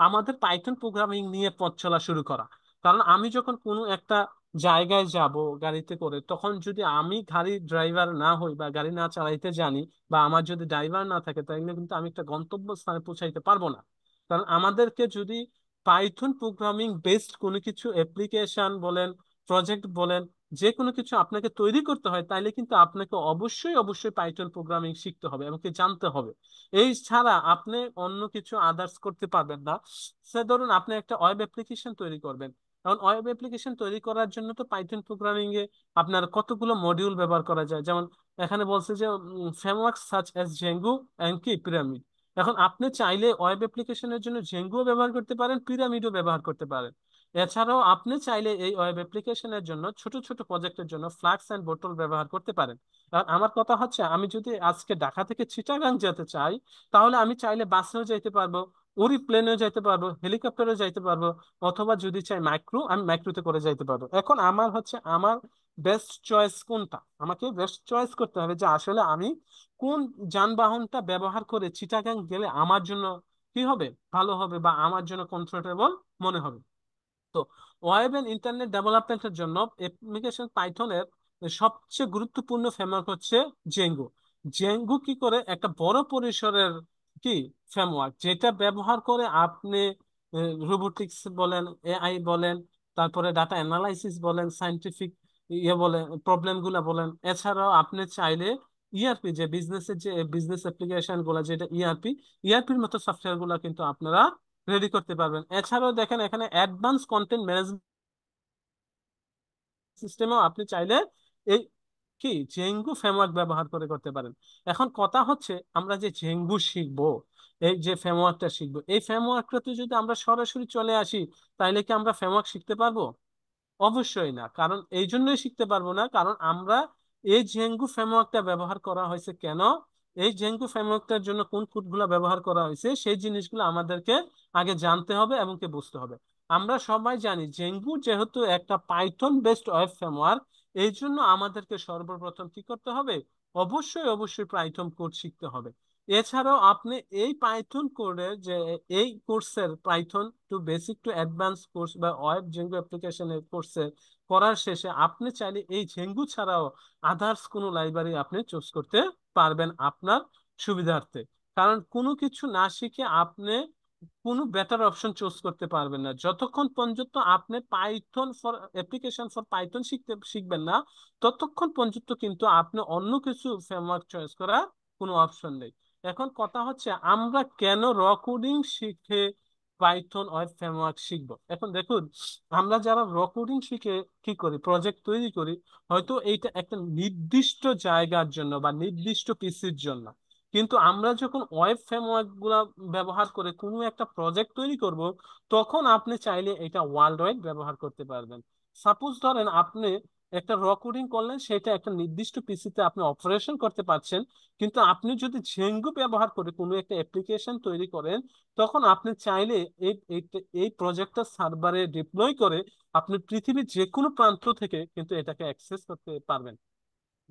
আমাদের পাইথন প্রোগ্রামিং নিয়ে পথ চলা শুরু করা। কারণ আমি যখন কোনো একটা জায়গায় যাব গাড়িতে করে, তখন যদি আমি গাড়ির ড্রাইভার না হই বা গাড়ি না চালাইতে জানি, বা আমার যদি ড্রাইভার না থাকে, তাহলে কিন্তু আমি একটা গন্তব্যস্থানে পৌঁছাইতে পারবো না। কারণ আমাদেরকে যদি পাইথন প্রোগ্রামিং বেসড কোনো কিছু অ্যাপ্লিকেশন বলেন, প্রজেক্ট বলেন, যে কোনো কিছু আপনাকে তৈরি করতে হয়, তাইলে কিন্তু আপনাকে অবশ্যই অবশ্যই পাইথন প্রোগ্রামিং শিখতে হবে এবং কি জানতে হবে। এই ছাড়া আপনি অন্য কিছু আদার্স করতে পারবেন না। সে ধরুন আপনি একটা ওয়েব অ্যাপ্লিকেশন তৈরি করবেন, এখন ওয়েব অ্যাপ্লিকেশন তৈরি করার জন্য তো পাইথন প্রোগ্রামিং এ আপনার কতগুলো মডিউল ব্যবহার করা যায়। যেমন এখানে বলছে যে ফ্রেমওয়ার্ক সাচ এস জেঙ্গু এন্ড কি পিরামিড। এখন আপনি চাইলে ওয়েব অ্যাপ্লিকেশনের জন্য জেঙ্গুও ব্যবহার করতে পারেন, পিরামিডও ব্যবহার করতে পারেন। এছাড়াও আপনি চাইলে এই ওয়েব অ্যাপ্লিকেশনের জন্য ছোট ছোট প্রজেক্টের জন্য ফ্লাক্স এন্ড বোটল ব্যবহার করতে পারেন। আর আমার কথা হচ্ছে, আমি যদি আজকে ঢাকা থেকে চিটাগাং যেতে চাই, তাহলে আমি চাইলে বাসেও যেতে পারবো, উড়ি প্লেনেও যেতে পারবো, হেলিকপ্টারেও যাইতে পারবো, অথবা যদি চাই মাইক্রো, আমি মাইক্রোতে করে যাইতে পারবো। এখন আমার হচ্ছে আমার বেস্ট চয়েস কোনটা, আমাকে বেস্ট চয়েস করতে হবে যে আসলে আমি কোন যানবাহনটা ব্যবহার করে চিটাগাং গেলে আমার জন্য কি হবে, ভালো হবে, বা আমার জন্য কমফোর্টেবল মনে হবে। তো ওয়েব এন্ড ইন্টারনেট ডেভেলপমেন্টের জন্য অ্যাপ্লিকেশন পাইথনের সবচেয়ে গুরুত্বপূর্ণ ফ্রেমওয়ার্ক হচ্ছে জেঙ্গো। জেঙ্গো কি করে একটা বড় পরিসরের কি ফ্রেমওয়ার্ক, যেটা ব্যবহার করে আপনি রোবোটিক্স বলেন, এআই বলেন, তারপরে ডাটা অ্যানালাইসিস বলেন, সায়েন্টিফিক বলেন, প্রবলেম গুলা বলেন। এছাড়াও আপনি চাইলে ইআরপি, যে বিজনেসের যে বিজনেস অ্যাপ্লিকেশন গুলা, যেটা ইআরপি, ইআরপির মতো সফটওয়্যার গুলা কিন্তু আপনারা রেডি করতে পারবেন। এছাড়াও দেখেন এখানে অ্যাডভান্স কন্টেন্ট ম্যানেজমেন্ট সিস্টেমেও আপনি চাইলে এই কি জেঙ্গু ফ্রেমওয়ার্ক ব্যবহার করে করতে পারেন। এখন কথা হচ্ছে আমরা যে জেঙ্গু শিখবো, এই যে ফ্রেমওয়ার্কটা শিখবো, এই ফ্রেমওয়ার্কটাতে যদি আমরা সরাসরি চলে আসি, তাইলে কি আমরা ফ্রেমওয়ার্ক শিখতে পারবো? অবশ্যই না। কারণ এই জন্যই শিখতে পারবো না, কারণ আমরা এই জেঙ্গু ফ্রেমওয়ার্কটা ব্যবহার করা হয়েছে কেন, এই জেঙ্গু ফ্রেমওয়ার্কটার জন্য কোন কোডগুলো ব্যবহার করা হয়েছে, সেই জিনিসগুলো আমাদেরকে আগে জানতে হবে এবং কি বুঝতে হবে। আমরা সবাই জানি জেঙ্গু যেহেতু একটা পাইথন বেসড ওয়েব ফ্রেমওয়ার্ক, এই জন্য আমাদেরকে সর্বপ্রথম কি করতে হবে? অবশ্যই অবশ্যই পাইথন কোড শিখতে হবে। এছাড়াও আপনি এই পাইথন কোডের যে এই কোর্সের Python to basic to advance course বা ওয়েব জেঙ্গু অ্যাপ্লিকেশনের কোর্সে করার শেষে আপনি চাইলে এই জেঙ্গু ছাড়াও আদার্স কোনো লাইব্রেরি আপনি চুজ করতে পারবেন আপনার সুবিধার্থে। কারণ কোনো কিছু না শিখে আপনি কোনো বেটার অপশন চুজ করতে পারবেন না যতক্ষণ পর্যন্ত আপনি Python for application for Python শিখবেন না, ততক্ষণ পর্যন্ত কিন্তু আপনি অন্য কিছু ফ্রেমওয়ার্ক চয়েস করার কোনো অপশন নেই। এখন কথা হচ্ছে আমরা কেন র কোডিং শিখে পাইথন ওয়েব ফ্রেমওয়ার্ক শিখবো? এখন দেখুন, আমরা যারা র কোডিং শিখে কি করি, প্রজেক্ট তৈরি করি, হয়তো এইটা একটা নির্দিষ্ট জায়গার জন্য বা নির্দিষ্ট পিসির জন্য। কিন্তু আমরা যখন ওয়েব ফ্রেমওয়ার্ক গুলা ব্যবহার করে কোনো একটা প্রজেক্ট তৈরি করব, তখন আপনি চাইলে এটা ওয়ার্ল্ড ওয়াইড ব্যবহার করতে পারবেন। সাপোজ ধরেন আপনি একটা র কোডিং করলেন, সেটা একটা নির্দিষ্ট পিসিতে আপনি অপারেশন করতে পারছেন, কিন্তু আপনি যদি জেঙ্গু ব্যবহার করে কোনো একটা অ্যাপ্লিকেশন তৈরি করেন, তখন আপনি চাইলে এই এই এই প্রজেক্টটা সার্ভারে ডিপ্লয় করে আপনি পৃথিবীর যে কোনো প্রান্ত থেকে কিন্তু এটাকে অ্যাক্সেস করতে পারবেন।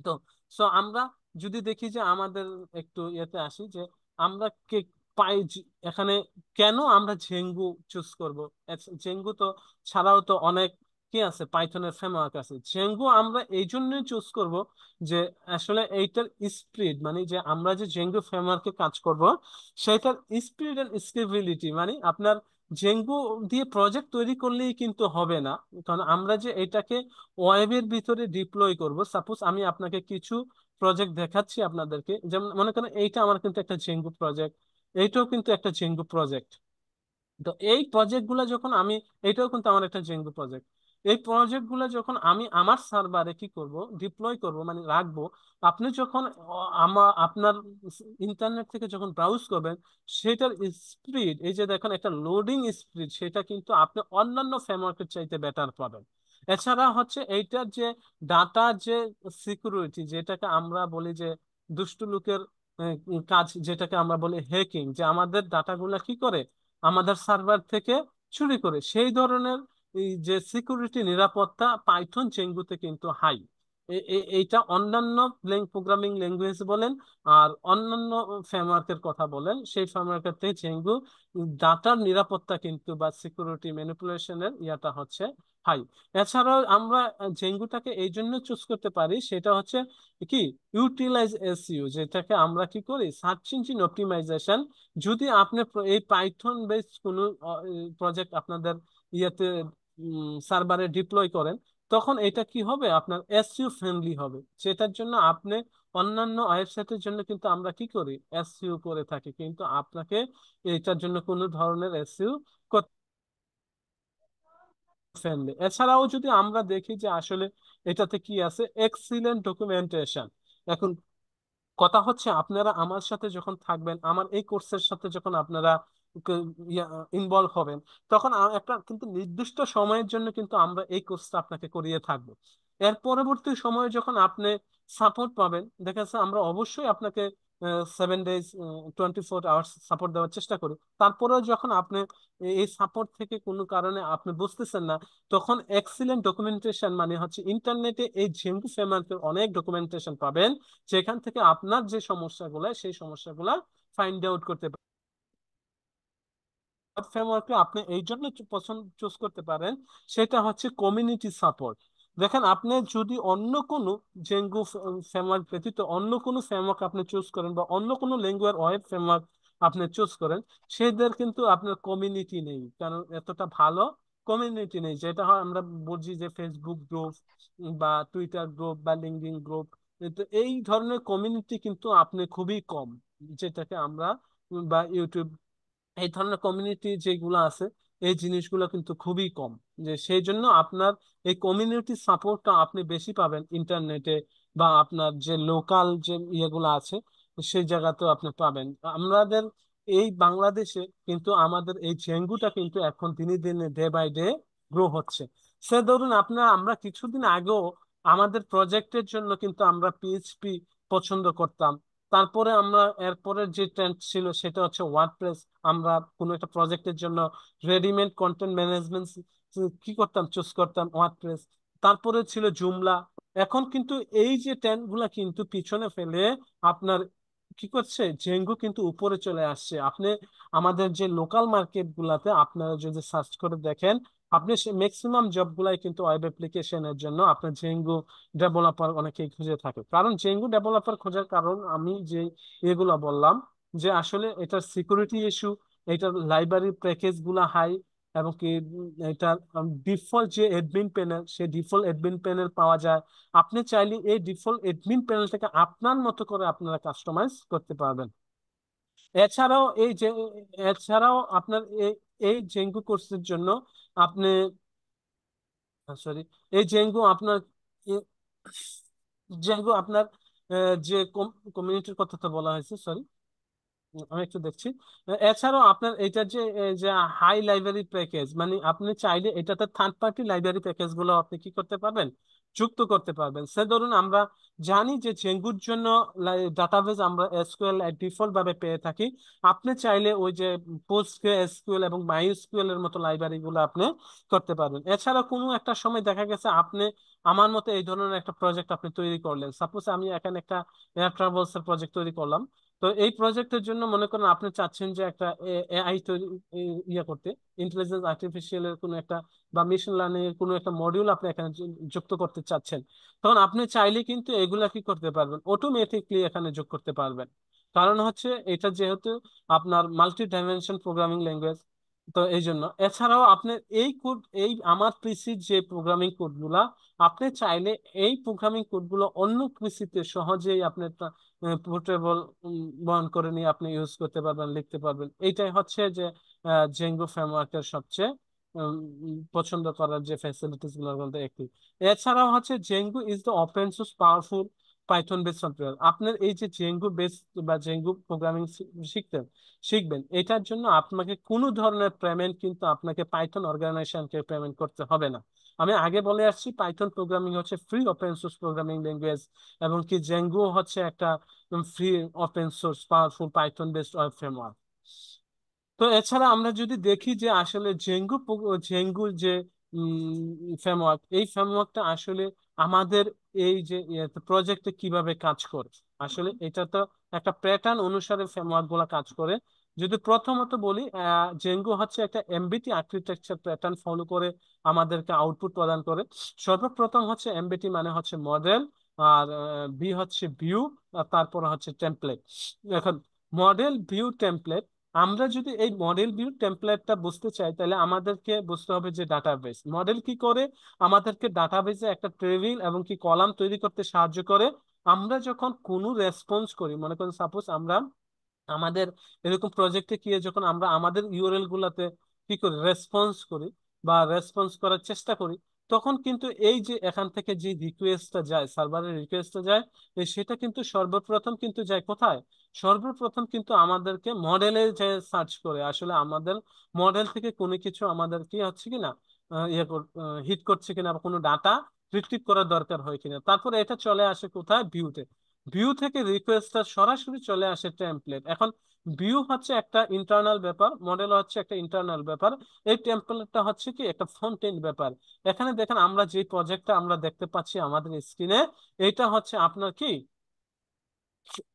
তো সো আমরা যদি দেখি যে আমাদের একটু ইয়েতে আসি, যে আমরা কে এখানে কেন আমরা জেঙ্গু চুজ করব? জেঙ্গু তো ছাড়াও তো অনেক কি আছে, পাইথনের ফ্রেমওয়ার্ক আছে। জেঙ্গু আমরা এই জন্যই চুজ করব যে আসলে এইটার স্পিড, মানে যে আমরা যে জেঙ্গু ফ্রেমওয়ার্কে কাজ করব, সেটার স্পিড এন্ড স্কেলেবিলিটি, মানে আপনার জেঙ্গু দিয়ে প্রজেক্ট তৈরি করলেই কিন্তু হবে না। কারণ আমরা যে এটাকে ওয়েবের ভিতরে ডিপ্লয় করব, সাপোজ আমি আপনাকে কিছু প্রজেক্ট দেখাচ্ছি আপনাদেরকে, যেমন মনে করেন এইটা আমার কিন্তু একটা জেঙ্গু প্রজেক্ট, এইটাও কিন্তু একটা জেঙ্গু প্রজেক্ট। তো এই প্রজেক্ট গুলা যখন আমি, এটাও কিন্তু আমার একটা জেঙ্গু প্রজেক্ট, এই প্রজেক্ট গুলা যখন আমি আমার সার্ভারে কি করব, ডিপ্লয় করব, মানে রাখবো, আপনি যখন আপনার ইন্টারনেট থেকে যখন ব্রাউজ করবেন, সেটার স্পিড, এই যে দেখেন একটা লোডিং স্পিড, সেটা কিন্তু আপনি অন্যান্য ফ্রেমওয়ার্কের চাইতে বেটার পাবেন। এছাড়া হচ্ছে এইটার যে ডাটা যে সিকিউরিটি, যেটাকে আমরা বলি যে দুষ্ট লোকের কাজ, যেটাকে আমরা বলি হ্যাকিং, যে আমাদের ডাটাগুলা কি করে আমাদের সার্ভার থেকে চুরি করে, সেই ধরনের এই যে সিকিউরিটি নিরাপত্তা পাইথন জেঙ্গুতে কিন্তু হাই। এইটা অন্যান্য প্রোগ্রামিং ল্যাঙ্গুয়েজ বলেন আর অন্যান্য ফ্রেমওয়ার্কের কথা বলেন, সেই ফ্রেমওয়ার্কের থেকে জেঙ্গু ডাটার নিরাপত্তা কিন্তু বা সিকিউরিটি ম্যানিপুলেশনের ইয়াটা হচ্ছে হাই। এছাড়াও আমরা জেঙ্গুটাকে এই জন্য চুজ করতে পারি, সেটা হচ্ছে কি ইউটিলাইজ এসইউ, যেটাকে আমরা কি করি সার্চ ইঞ্জিন অপটিমাইজেশন। যদি আপনি এই পাইথন বেসড কোনো প্রজেক্ট আপনাদের ইয়েতে সার্ভারে ডিপ্লয় করেন, তখন এটা কি হবে, আপনার এসইউ ফ্রেন্ডলি হবে, যেটার জন্য আপনি অন্যান্য ওয়েবসাইটের জন্য কিন্তু আমরা কি করি এসইউ করে থাকি, কিন্তু আপনাকে এটার জন্য কোনো ধরনের এসইউ ফ্রেন্ডলি। এছাড়াও যদি আমরা দেখি যে আসলে এটাতে কি আছে, এক্সিলেন্ট ডকুমেন্টেশন। এখন কথা হচ্ছে আপনারা আমার সাথে যখন থাকবেন, আমার এই কোর্সের সাথে যখন আপনারা ইনভলভ হবেন, তখন একটা কিন্তু নির্দিষ্ট সময়ের জন্য কিন্তু আমরা এই কোর্সটা আপনাকে করিয়ে থাকবো। এর পরবর্তী সময়ে যখন আপনি সাপোর্ট পাবেন, দেখা যাচ্ছে আমরা অবশ্যই আপনাকে 7 ডেজ 24 আওয়ার্স সাপোর্ট দেওয়ার চেষ্টা করি। তারপরেও যখন আপনি এই সাপোর্ট থেকে কোনো কারণে আপনি বুঝতেছেন না, তখন এক্সিলেন্ট ডকুমেন্টেশন মানে হচ্ছে ইন্টারনেটে এই জেঙ্গু ফ্রেমওয়ার্কের অনেক ডকুমেন্টেশন পাবেন, যেখান থেকে আপনার যে সমস্যাগুলো, সেই সমস্যাগুলো ফাইন্ড আউট করতে ফ্রেমওয়ার্কটা আপনি এই জন্য পছন্দ চুজ করতে পারেন, সেটা হচ্ছে কমিউনিটি সাপোর্ট। দেখেন আপনি যদি অন্য কোনো জেঙ্গু ফ্রেমওয়ার্ক ব্যতীত অন্য কোনো ফ্রেমওয়ার্ক আপনি চুজ করেন বা অন্য কোনো ল্যাঙ্গুয়েজ ওয়েব ফ্রেমওয়ার্ক আপনি চুজ করেন, সেদের কিন্তু আপনার কমিউনিটি নেই, কারণ এতটা ভালো কমিউনিটি নেই। যেটা হয় আমরা বুঝি যে ফেসবুক গ্রুপ বা টুইটার গ্রুপ বা লিঙ্কডইন গ্রুপ, তো এই ধরনের কমিউনিটি কিন্তু আপনি খুবই কম, যেটাকে আমরা বা ইউটিউব এই ধরনের কমিউনিটি যেগুলো আছে, এই জিনিসগুলো কিন্তু খুবই কম। যে সেই জন্য আপনার এই কমিউনিটি সাপোর্টটা আপনি বেশি পাবেন ইন্টারনেটে বা আপনার যে লোকাল যে ইয়েগুলো আছে সেই জায়গাতেও আপনি পাবেন। আমাদের এই বাংলাদেশে কিন্তু আমাদের এই জেঙ্গুটা কিন্তু এখন দিনে দিনে ডে বাই ডে গ্রো হচ্ছে। সে ধরুন আমরা কিছুদিন আগেও আমাদের প্রজেক্টের জন্য কিন্তু আমরা পিএইচপি পছন্দ করতাম। তারপরে আমরা এরপরের যে ট্রেন্ড ছিল সেটা হচ্ছে ওয়ার্ডপ্রেস। আমরা কোনো একটা প্রজেক্টের জন্য রেডিমেড কন্টেন্ট ম্যানেজমেন্ট কি করতাম, চুজ করতাম ওয়ার্ডপ্রেস। তারপরে ছিল জুমলা। এখন কিন্তু এই যে ট্রেন্ড গুলা কিন্তু পিছনে ফেলে আপনার কি করছে, জেঙ্গু কিন্তু উপরে চলে আসছে। আপনি আমাদের যে লোকাল মার্কেট গুলাতে আপনারা যদি সার্চ করে দেখেন, আপনি ম্যাক্সিমাম জব গুলাই কিন্তু ওয়েব অ্যাপ্লিকেশনের জন্য আপনার জেঙ্গু ডেভেলপার অনেকেই খুঁজে থাকে। কারণ জেঙ্গু ডেভেলপার খোঁজার কারণ আমি যে এগুলা বললাম, যে আসলে এটার সিকিউরিটি ইস্যু, এটার লাইব্রেরি প্যাকেজ গুলা হাই, এবং কি এটার ডিফল্ট যে অ্যাডমিন প্যানেল, সেই ডিফল্ট অ্যাডমিন প্যানেল পাওয়া যায়। আপনি চাইলে এই ডিফল্ট অ্যাডমিন প্যানেলটাকে আপনার মতো করে আপনারা কাস্টমাইজ করতে পারবেন। এছাড়াও আপনার এই এই জেঙ্গু কোর্সের জন্য আপনি সরি এই জেঙ্গু আপনার যে কমিউনিটির কথা তো বলা হয়েছে, সরি আমি একটু দেখছি। এছাড়াও আপনার এটা যে হাই লাইব্রেরি প্যাকেজ, মানে আপনি চাইলে এটাতে থার্ড পার্টি লাইব্রেরি প্যাকেজ গুলো আপনি কি করতে পারবেন, যুক্ত করতে পারবেন। সে ধরুন আমরা জানি যে জেঙ্গুর জন্য ডাটাবেজ আমরা এসকিউএল ডিফল্ট ভাবে পেয়ে থাকি। আপনি চাইলে ওই যে পোস্ট এসকিউএল এবং মাই এসকিউএল এর মতো লাইব্রেরি গুলো আপনি করতে পারবেন। এছাড়া কোনো একটা সময় দেখা গেছে আপনি আমার মতো এই ধরনের একটা প্রজেক্ট আপনি তৈরি করলেন। সাপোজ আমি এখানে একটা এয়ার ট্রাভেলস এর প্রজেক্ট তৈরি করলাম। তো এই প্রজেক্টের জন্য মনে করেন আপনি চাচ্ছেন যে একটা এআই তৈরি, ইয়ে করতে, ইন্টেলিজেন্স আর্টিফিশিয়াল এর কোনো একটা বা মেশিন লার্নিং এর কোনো একটা মডিউল আপনি এখানে যুক্ত করতে চাচ্ছেন। তখন আপনি চাইলে কিন্তু এগুলা কি করতে পারবেন, অটোমেটিকলি এখানে যোগ করতে পারবেন। কারণ হচ্ছে এটা যেহেতু আপনার মাল্টি ডাইমেনশন প্রোগ্রামিং ল্যাঙ্গুয়েজ, তো এই জন্য। এছাড়াও আপনি এই আমার পিসির যে প্রোগ্রামিং কোডগুলা, আপনি চাইলে এই প্রোগ্রামিং কোডগুলো অন্য পিসিতে সহজেই আপনি পোর্টেবল বহন করে নিয়ে আপনি ইউজ করতে পারবেন, লিখতে পারবেন। এইটাই হচ্ছে যে জেঙ্গো ফ্রেমওয়ার্কের সবচেয়ে পছন্দ করার যে ফ্যাসিলিটিস গুলোর মধ্যে একটি। এছাড়াও হচ্ছে Django is the open source powerful Python base software. আপনার এই যে জেঙ্গো বেস বা জেঙ্গো প্রোগ্রামিং শিখবেন, এটার জন্য আপনাকে কোনো ধরনের পেমেন্ট কিন্তু আপনাকে পাইথন অর্গানাইজেশনকে পেমেন্ট করতে হবে না। আমি আগে বলে আসছি পাইথন প্রোগ্রামিং হচ্ছে free open source programming language, এবং কি জেঙ্গো হচ্ছে একটা free open source powerful Python based web framework. তো এছাড়া আমরা যদি দেখি যে আসলে জেঙ্গুর যে ফ্রেমওয়ার্ক, এই ফ্রেমওয়ার্কটা আসলে আমাদের এই যে প্রজেক্টে কিভাবে কাজ করে, আসলে এটা তো একটা প্যাটার্ন অনুসারে ফ্রেমওয়ার্ক গুলা কাজ করে। যদি প্রথমত বলি, জেঙ্গু হচ্ছে একটা এমবিটি আর্কিটেকচার প্যাটার্ন ফলো করে আমাদেরকে আউটপুট প্রদান করে। সর্বপ্রথম হচ্ছে এমবিটি মানে হচ্ছে মডেল, আর বি হচ্ছে ভিউ, আর তারপর হচ্ছে টেমপ্লেট। এখন মডেল ভিউ টেমপ্লেট, আমরা যদি এই মডেল ভিউ টেমপ্লেটটা বুঝতে চাই তাহলে আমাদেরকে বুঝতে হবে যে ডাটাবেস মডেল কি করে। আমাদেরকে ডাটাবেসে একটা টেবিল এবং কি কলাম তৈরি করতে সাহায্য করে। আমরা যখন কোনো রেসপন্স করি, মনে করেন সাপোজ আমরা আমাদের এরকম প্রজেক্টে গিয়ে যখন আমরা আমাদের ইউআরএল গুলাতে কি করি, রেসপন্স করি বা রেসপন্স করার চেষ্টা করি, তখন কিন্তু এই যে এখান থেকে যে রিকোয়েস্টটা যায়, সার্ভারের রিকোয়েস্টটা যায়, সেটা কিন্তু সর্বপ্রথম কিন্তু যায় কোথায়, সর্বপ্রথম কিন্তু আমাদেরকে মডেলে যে সার্চ করে আসলে আমাদের মডেল থেকে কোনো কিছু আমাদের কি হচ্ছে কিনা, হিট করছে কিনা বা কোনো ডাটা রিট্রিভ করার দরকার হয় কিনা। তারপরে এটা চলে আসে কোথায়, ভিউতে। ভিউ থেকে রিকোয়েস্টটা সরাসরি চলে আসে টেমপ্লেট। এখন ভিউ হচ্ছে একটা ইন্টারনাল ব্যাপার, মডেল হচ্ছে একটা ইন্টারনাল ব্যাপার, এই টেমপ্লেটটা হচ্ছে কি একটা ফ্রন্ট এন্ড ব্যাপার। এখানে দেখেন আমরা যে প্রজেক্টটা আমরা দেখতে পাচ্ছি আমাদের স্ক্রিনে, এটা হচ্ছে আপনার কি,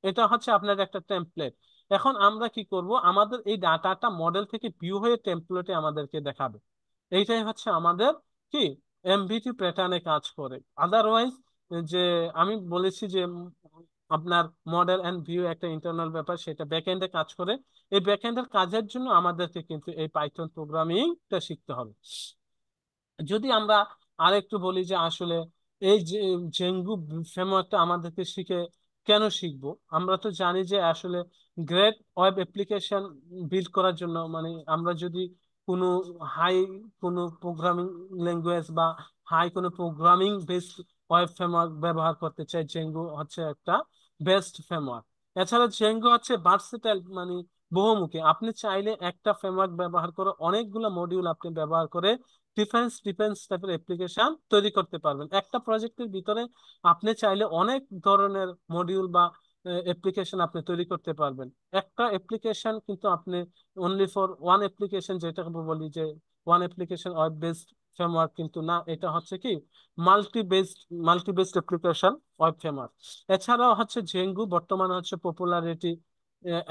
এটা হচ্ছে আপনার একটা টেমপ্লেট। এখন আমরা কি করব, আমাদের এই ডাটাটা মডেল থেকে ভিউ হয়ে টেমপ্লেটে আমাদেরকে দেখাবে। এইটাই হচ্ছে আমাদের কি এমভিটি প্যাটার্নে কাজ করে। আদারওয়াইজ যে আমি বলেছি যে আপনার মডেল এন্ড ভিউ একটা ইন্টারনাল ব্যাপার, সেটা ব্যাকএন্ডে কাজ করে। এই ব্যাকএন্ডের কাজের জন্য আমাদেরকে কিন্তু এই পাইথন প্রোগ্রামিংটা শিখতে হবে। যদি আমরা আরেকটু বলি যে আসলে এই যে জেঙ্গু ফ্রেমওয়ার্কটা আমাদেরকে শিখে কেন শিখবো, আমরা তো জানি যে আসলে গ্রেট ওয়েব অ্যাপ্লিকেশন বিল্ড করার জন্য, মানে আমরা যদি কোনো হাই কোনো প্রোগ্রামিং ল্যাঙ্গুয়েজ বা হাই কোনো প্রোগ্রামিং বেসড ওয়েব ফ্রেমওয়ার্ক ব্যবহার করতে চাই, জেঙ্গু হচ্ছে একটা বেস্ট ফ্রেমওয়ার্ক। এছাড়া জেঙ্গু হচ্ছে ভার্সেটাইল, মানে বহুমুখী। আপনি চাইলে একটা ফ্রেমওয়ার্ক ব্যবহার করে অনেকগুলো মডিউল আপনি ব্যবহার করে ডিফেন্স ডিফেন্স টাইপের অ্যাপ্লিকেশন তৈরি করতে পারবেন। একটা প্রজেক্টের ভিতরে আপনি চাইলে অনেক ধরনের মডিউল বা অ্যাপ্লিকেশন আপনি তৈরি করতে পারবেন। একটা অ্যাপ্লিকেশন কিন্তু আপনি অনলি ফর ওয়ান অ্যাপ্লিকেশন, যেটা বলি যে one application web based framework কিন্তু না, এটা হচ্ছে কি multi based application web framework. এছাড়াও হচ্ছে জেঙ্গু বর্তমানে হচ্ছে পপুলারিটি,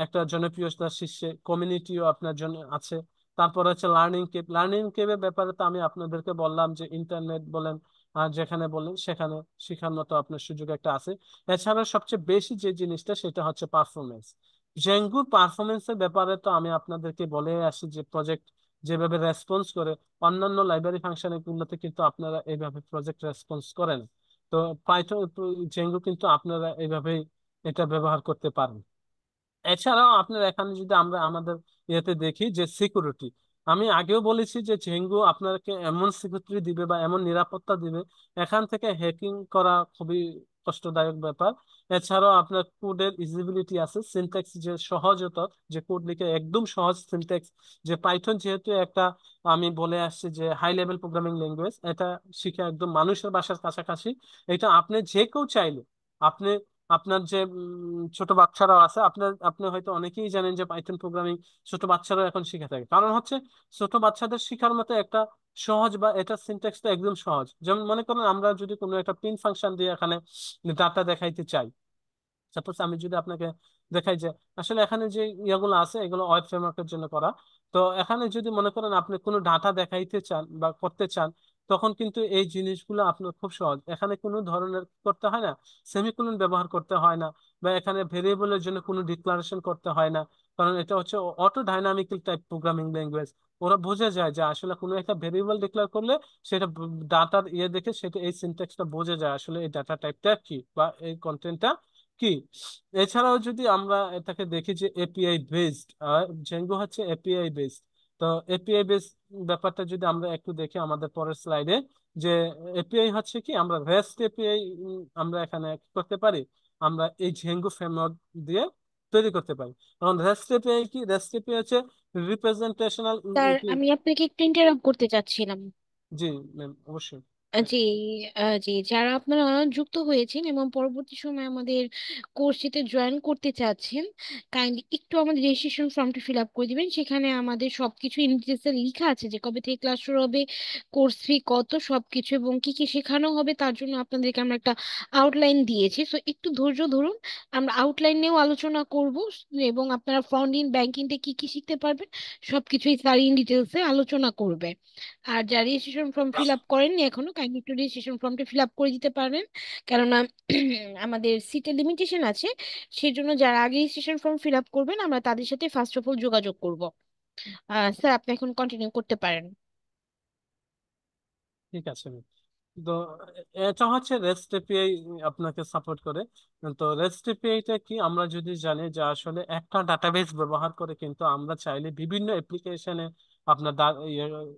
একটা জনপ্রিয়তার শীর্ষে, কমিউনিটিও আপনার জন্য আছে। তারপর হচ্ছে লার্নিং কেভের ব্যাপারে তো আমি আপনাদেরকে বললাম যে ইন্টারনেট বলেন আর যেখানে বলেন সেখানে শেখার মতো আপনার সুযোগ একটা আছে। এছাড়া সবচেয়ে বেশি যে জিনিসটা সেটা হচ্ছে পারফরমেন্স। জেঙ্গুর পারফরমেন্সের ব্যাপারে তো আমি আপনাদেরকে বলে আসি যে প্রজেক্ট যেভাবে রেসপন্স করে, অন্যান্য লাইব্রেরি ফাংশনের গুলোতে কিন্তু আপনারা এইভাবে প্রজেক্ট রেসপন্স করেন। তো পাইথন জেঙ্গু কিন্তু আপনারা এইভাবেই এটা ব্যবহার করতে পারেন। এছাড়াও আপনার এখানে যদি আমরা আমাদের ইয়েতে দেখি যে সিকিউরিটি, আমি আগেও বলেছি যে জেঙ্গু আপনাকে এমন সিকিউরিটি দিবে বা এমন নিরাপত্তা দিবে, এখান থেকে হ্যাকিং করা খুবই কষ্টদায়ক ব্যাপার। এছাড়াও আপনার কোডের ইজিবিলিটি আছে, সিনট্যাক্স যে সহজতা, যে কোড লিখে একদম সহজ সিনট্যাক্স, যে পাইথন যেহেতু একটা, আমি বলে আসছি যে হাই লেভেল প্রোগ্রামিং ল্যাঙ্গুয়েজ, এটা শিখে একদম মানুষের ভাষার কাছাকাছি। এটা আপনি যে কেউ চাইলে, আপনি আপনার যে ছোট বাচ্চারাও আছে, আপনি হয়তো অনেকেই জানেন যে পাইথন প্রোগ্রামিং ছোট বাচ্চারাও এখন শিখে থাকে। কারণ হচ্ছে ছোট বাচ্চাদের শেখার মতো একটা সহজ, বা এটা সিনট্যাক্সটা একদম সহজ। যেমন মনে করেন আমরা যদি কোনো একটা প্রিন্ট ফাংশন দিয়ে এখানে ডাটা দেখাইতে চাই, সাপোজ আমি যদি আপনাকে দেখাই যে আসলে এখানে যে ইয়েগুলো আছে এগুলো ওয়েব ফ্রেমওয়ার্কের জন্য করা। তো এখানে যদি মনে করেন আপনি কোনো ডাটা দেখাইতে চান বা করতে চান, তখন কিন্তু এই জিনিসগুলো আপনার খুব সহজ। এখানে কোনো ধরনের করতে হয় না, সেমিকোলন ব্যবহার করতে হয় না, বা এখানে ভেরিয়েবলের জন্য কোনো ডিক্লারেশন করতে হয় না। কারণ এটা হচ্ছে auto dynamical type programming language. ওরা বোঝা যায় যে আসলে কোনো একটা ভেরিয়েবল ডিক্লেয়ার করলে সেটা ডাটার ইয়ে দেখে সেটা এই সিনট্যাক্সটা বোঝা যায় আসলে এই ডাটা টাইপটা কি বা এই কন্টেন্টটা কি। এছাড়াও যদি আমরা এটাকে দেখি যে এপিআই বেসড, জেঙ্গো হচ্ছে এপিআই বেসড। তো এপিআই বেসড ব্যাপারটা যদি আমরা একটু দেখি আমাদের পরের স্লাইডে, যে এপিআই হচ্ছে কি, আমরা রেস্ট এপিআই আমরা এখানে কি করতে পারি, আমরা এই জেঙ্গো ফ্রেমওয়ার্ক দিয়ে তৈরি করতে পারি। এখন রেস্ট এপিআই কি, রেস্ট এপিআই হচ্ছে রিপ্রেজেন্টেশনাল। স্যার, আমি আপনাকে একটু ইন্টারাপ্ট করতে চাচ্ছিলাম। জি ম্যাম, অবশ্যই। জি, জি, যারা আপনারা যুক্ত হয়েছেন এবং পরবর্তী সময়ে আমাদের কোর্সটিতে জয়েন করতে চাচ্ছেন, কাইন্ডলি একটু আমাদের রেজিস্ট্রেশন ফর্মটি ফিল আপ করে দিবেন। সেখানে আমাদের সবকিছু ইন ডিটেলসে লেখা আছে যে কবে থেকে ক্লাস শুরু হবে, কোর্স ফি কত, সবকিছু এবং কি কি শেখানো হবে। তার জন্য আপনাদেরকে আমরা একটা আউটলাইন দিয়েছি, তো একটু ধৈর্য ধরুন। আমরা আউটলাইন নিয়েও আলোচনা করব এবং আপনারা ফ্রন্ট ইন ব্যাংকিংতে কি কি শিখতে পারবেন সবকিছুই স্যার ইন ডিটেলসে আলোচনা করবে। আর যারা রেজিস্ট্রেশন ফর্ম ফিল আপ করেননি এখনো, কাইন্ডলি একটু রেজিস্ট্রেশন ফর্মটা ফিল আপ করে দিতে পারবেন, কেননা আমাদের সিটের লিমিটেশন আছে। সেই জন্য যারা আগে রেজিস্ট্রেশন ফর্ম ফিল আপ করবেন আমরা তাদের সাথে ফার্স্ট অফ অল যোগাযোগ করব। স্যার, আপনি এখন কন্টিনিউ করতে পারেন। ঠিক আছে। তো এটা হচ্ছে রেস্ট এপিআই আপনাকে সাপোর্ট করে। তো রেস্ট এপিআইটা কি, আমরা যদি জানি যে আসলে একটা ডাটাবেস ব্যবহার করে কিন্তু আমরা চাইলে বিভিন্ন অ্যাপ্লিকেশনে আপনার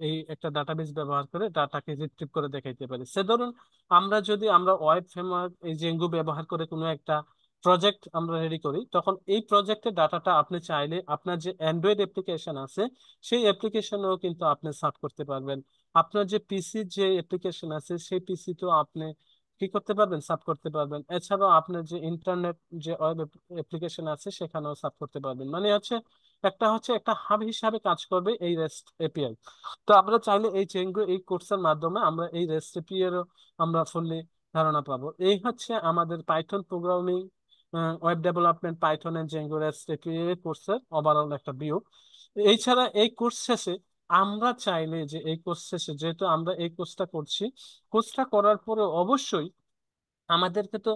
এই একটা ডাটাবেস ব্যবহার করে ডাটাকে রিট্রিভ করে দেখাইতে পারি। সে ধরুন আমরা ওয়েব ফ্রেমওয়ার্ক এই জেঙ্গু ব্যবহার করে কোনো একটা প্রজেক্ট আমরা রেডি করি, তখন এই প্রজেক্টের ডাটাটা আপনি চাইলে আপনার যে অ্যান্ড্রয়েড অ্যাপ্লিকেশন আছে সেই অ্যাপ্লিকেশনেও কিন্তু আপনি সার্ভ করতে পারবেন। আপনার যে পিসির যে অ্যাপ্লিকেশন আছে সেই পিসি তো আপনি কি করতে পারবেন, সাব করতে পারবেন। এছাড়াও আপনার যে ইন্টারনেট যে ওয়েব অ্যাপ্লিকেশন আছে সেখানেও সাব করতে পারবেন। মানে হচ্ছে একটা হাব হিসাবে কাজ করবে এই রেস্ট এপিআই। তো আমরা চাইলে এই চেঙ্গু এই কোর্সের মাধ্যমে আমরা এই রেস্ট এপিআই এরও আমরা ফুললি ধারণা পাবো। এই হচ্ছে আমাদের Python programming web development Python and Django REST API কোর্সের ওভারঅল একটা ভিউ। এছাড়া এই কোর্স শেষে আমরা চাইলে যে এই কোর্স শেষে যেহেতু আমরা এই কোর্সটা করছি, কোর্সটা করার পরে অবশ্যই আমাদেরকে তো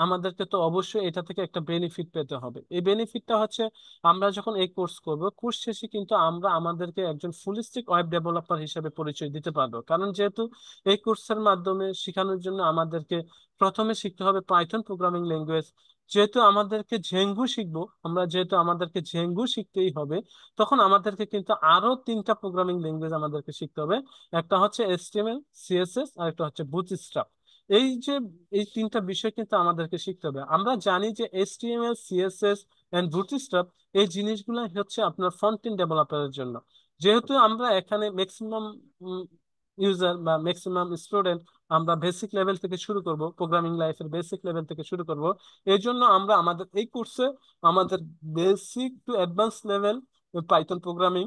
আমাদেরকে তো অবশ্যই এটা থেকে একটা বেনিফিট পেতে হবে। এই বেনিফিটটা হচ্ছে আমরা যখন এই কোর্স করব, কোর্স শেষে কিন্তু আমরা আমাদেরকে একজন ফুল স্ট্যাক ওয়েব ডেভেলপার হিসেবে পরিচয় দিতে পারবো। কারণ যেহেতু এই কোর্সের মাধ্যমে শেখানোর জন্য আমাদেরকে প্রথমে শিখতে হবে পাইথন প্রোগ্রামিং ল্যাঙ্গুয়েজ। যেহেতু আমাদেরকে জেঙ্গু শিখবো, যেহেতু আমাদেরকে জেঙ্গু শিখতেই হবে, তখন আমাদেরকে কিন্তু আরো 3টা প্রোগ্রামিং ল্যাঙ্গুয়েজ আমাদেরকে শিখতে হবে। একটা হচ্ছে HTML, CSS, আর একটা হচ্ছে বুটস্ট্র্যাপ। এই যে এই 3টা বিষয় কিন্তু আমাদেরকে শিখতে হবে। আমরা জানি যে HTML, CSS এন্ড বুটস্ট্র্যাপ এই জিনিসগুলো হচ্ছে আপনার ফ্রন্ট এন্ড ডেভেলপারের জন্য। যেহেতু আমরা এখানে ম্যাক্সিমাম ইউজার বা ম্যাক্সিমাম স্টুডেন্ট আমরা বেসিক লেভেল থেকে শুরু করব, প্রোগ্রামিং লাইফের বেসিক লেভেল থেকে শুরু করব। এই জন্য আমরা আমাদের এই কোর্সে আমাদের basic to advance level Python programming,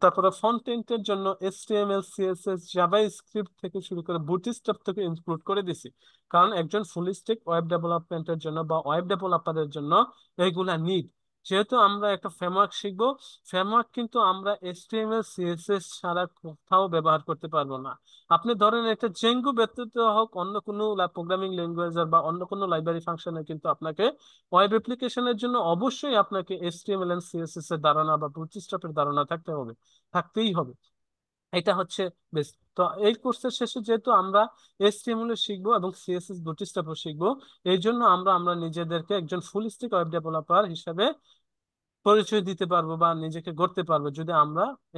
তারপরে ফ্রন্ট এন্ডের জন্য HTML, CSS, জাভাস্ক্রিপ্ট থেকে শুরু করে বুটস্ট্র্যাপ থেকে ইনক্লুড করে দিছি। কারণ একজন ফুল স্ট্যাক ওয়েব ডেভেলপমেন্টের জন্য বা ওয়েব ডেভেলপারের জন্য এইগুলা নিড। যেহেতু আমরা একটা ফ্রেমওয়ার্ক শিখবো, ফ্রেমওয়ার্ক কিন্তু আমরা HTML, CSS ছাড়া কোথাও ব্যবহার করতে পারবো না। আপনি ধরেন একটা জেঙ্গু ব্যতীত হোক অন্য কোনো প্রোগ্রামিং ল্যাঙ্গুয়েজ বা অন্য কোনো লাইব্রেরি ফাংশনে কিন্তু আপনাকে ওয়েব অ্যাপ্লিকেশনের জন্য অবশ্যই আপনাকে HTML এন্ড CSS এর ধারণা বা বুটস্ট্র্যাপের ধারণা থাকতেই হবে। এটা হচ্ছে বেস। তো এই কোর্সের শেষে যেহেতু আমরা HTML শিখবো এবং CSS বুটস্ট্র্যাপও শিখবো, এই জন্য আমরা নিজেদেরকে একজন ফুল স্ট্যাক ওয়েব ডেভেলপার হিসেবে পরিচয় দিতে পারবো বা নিজেকে গড়তে পারবো যদি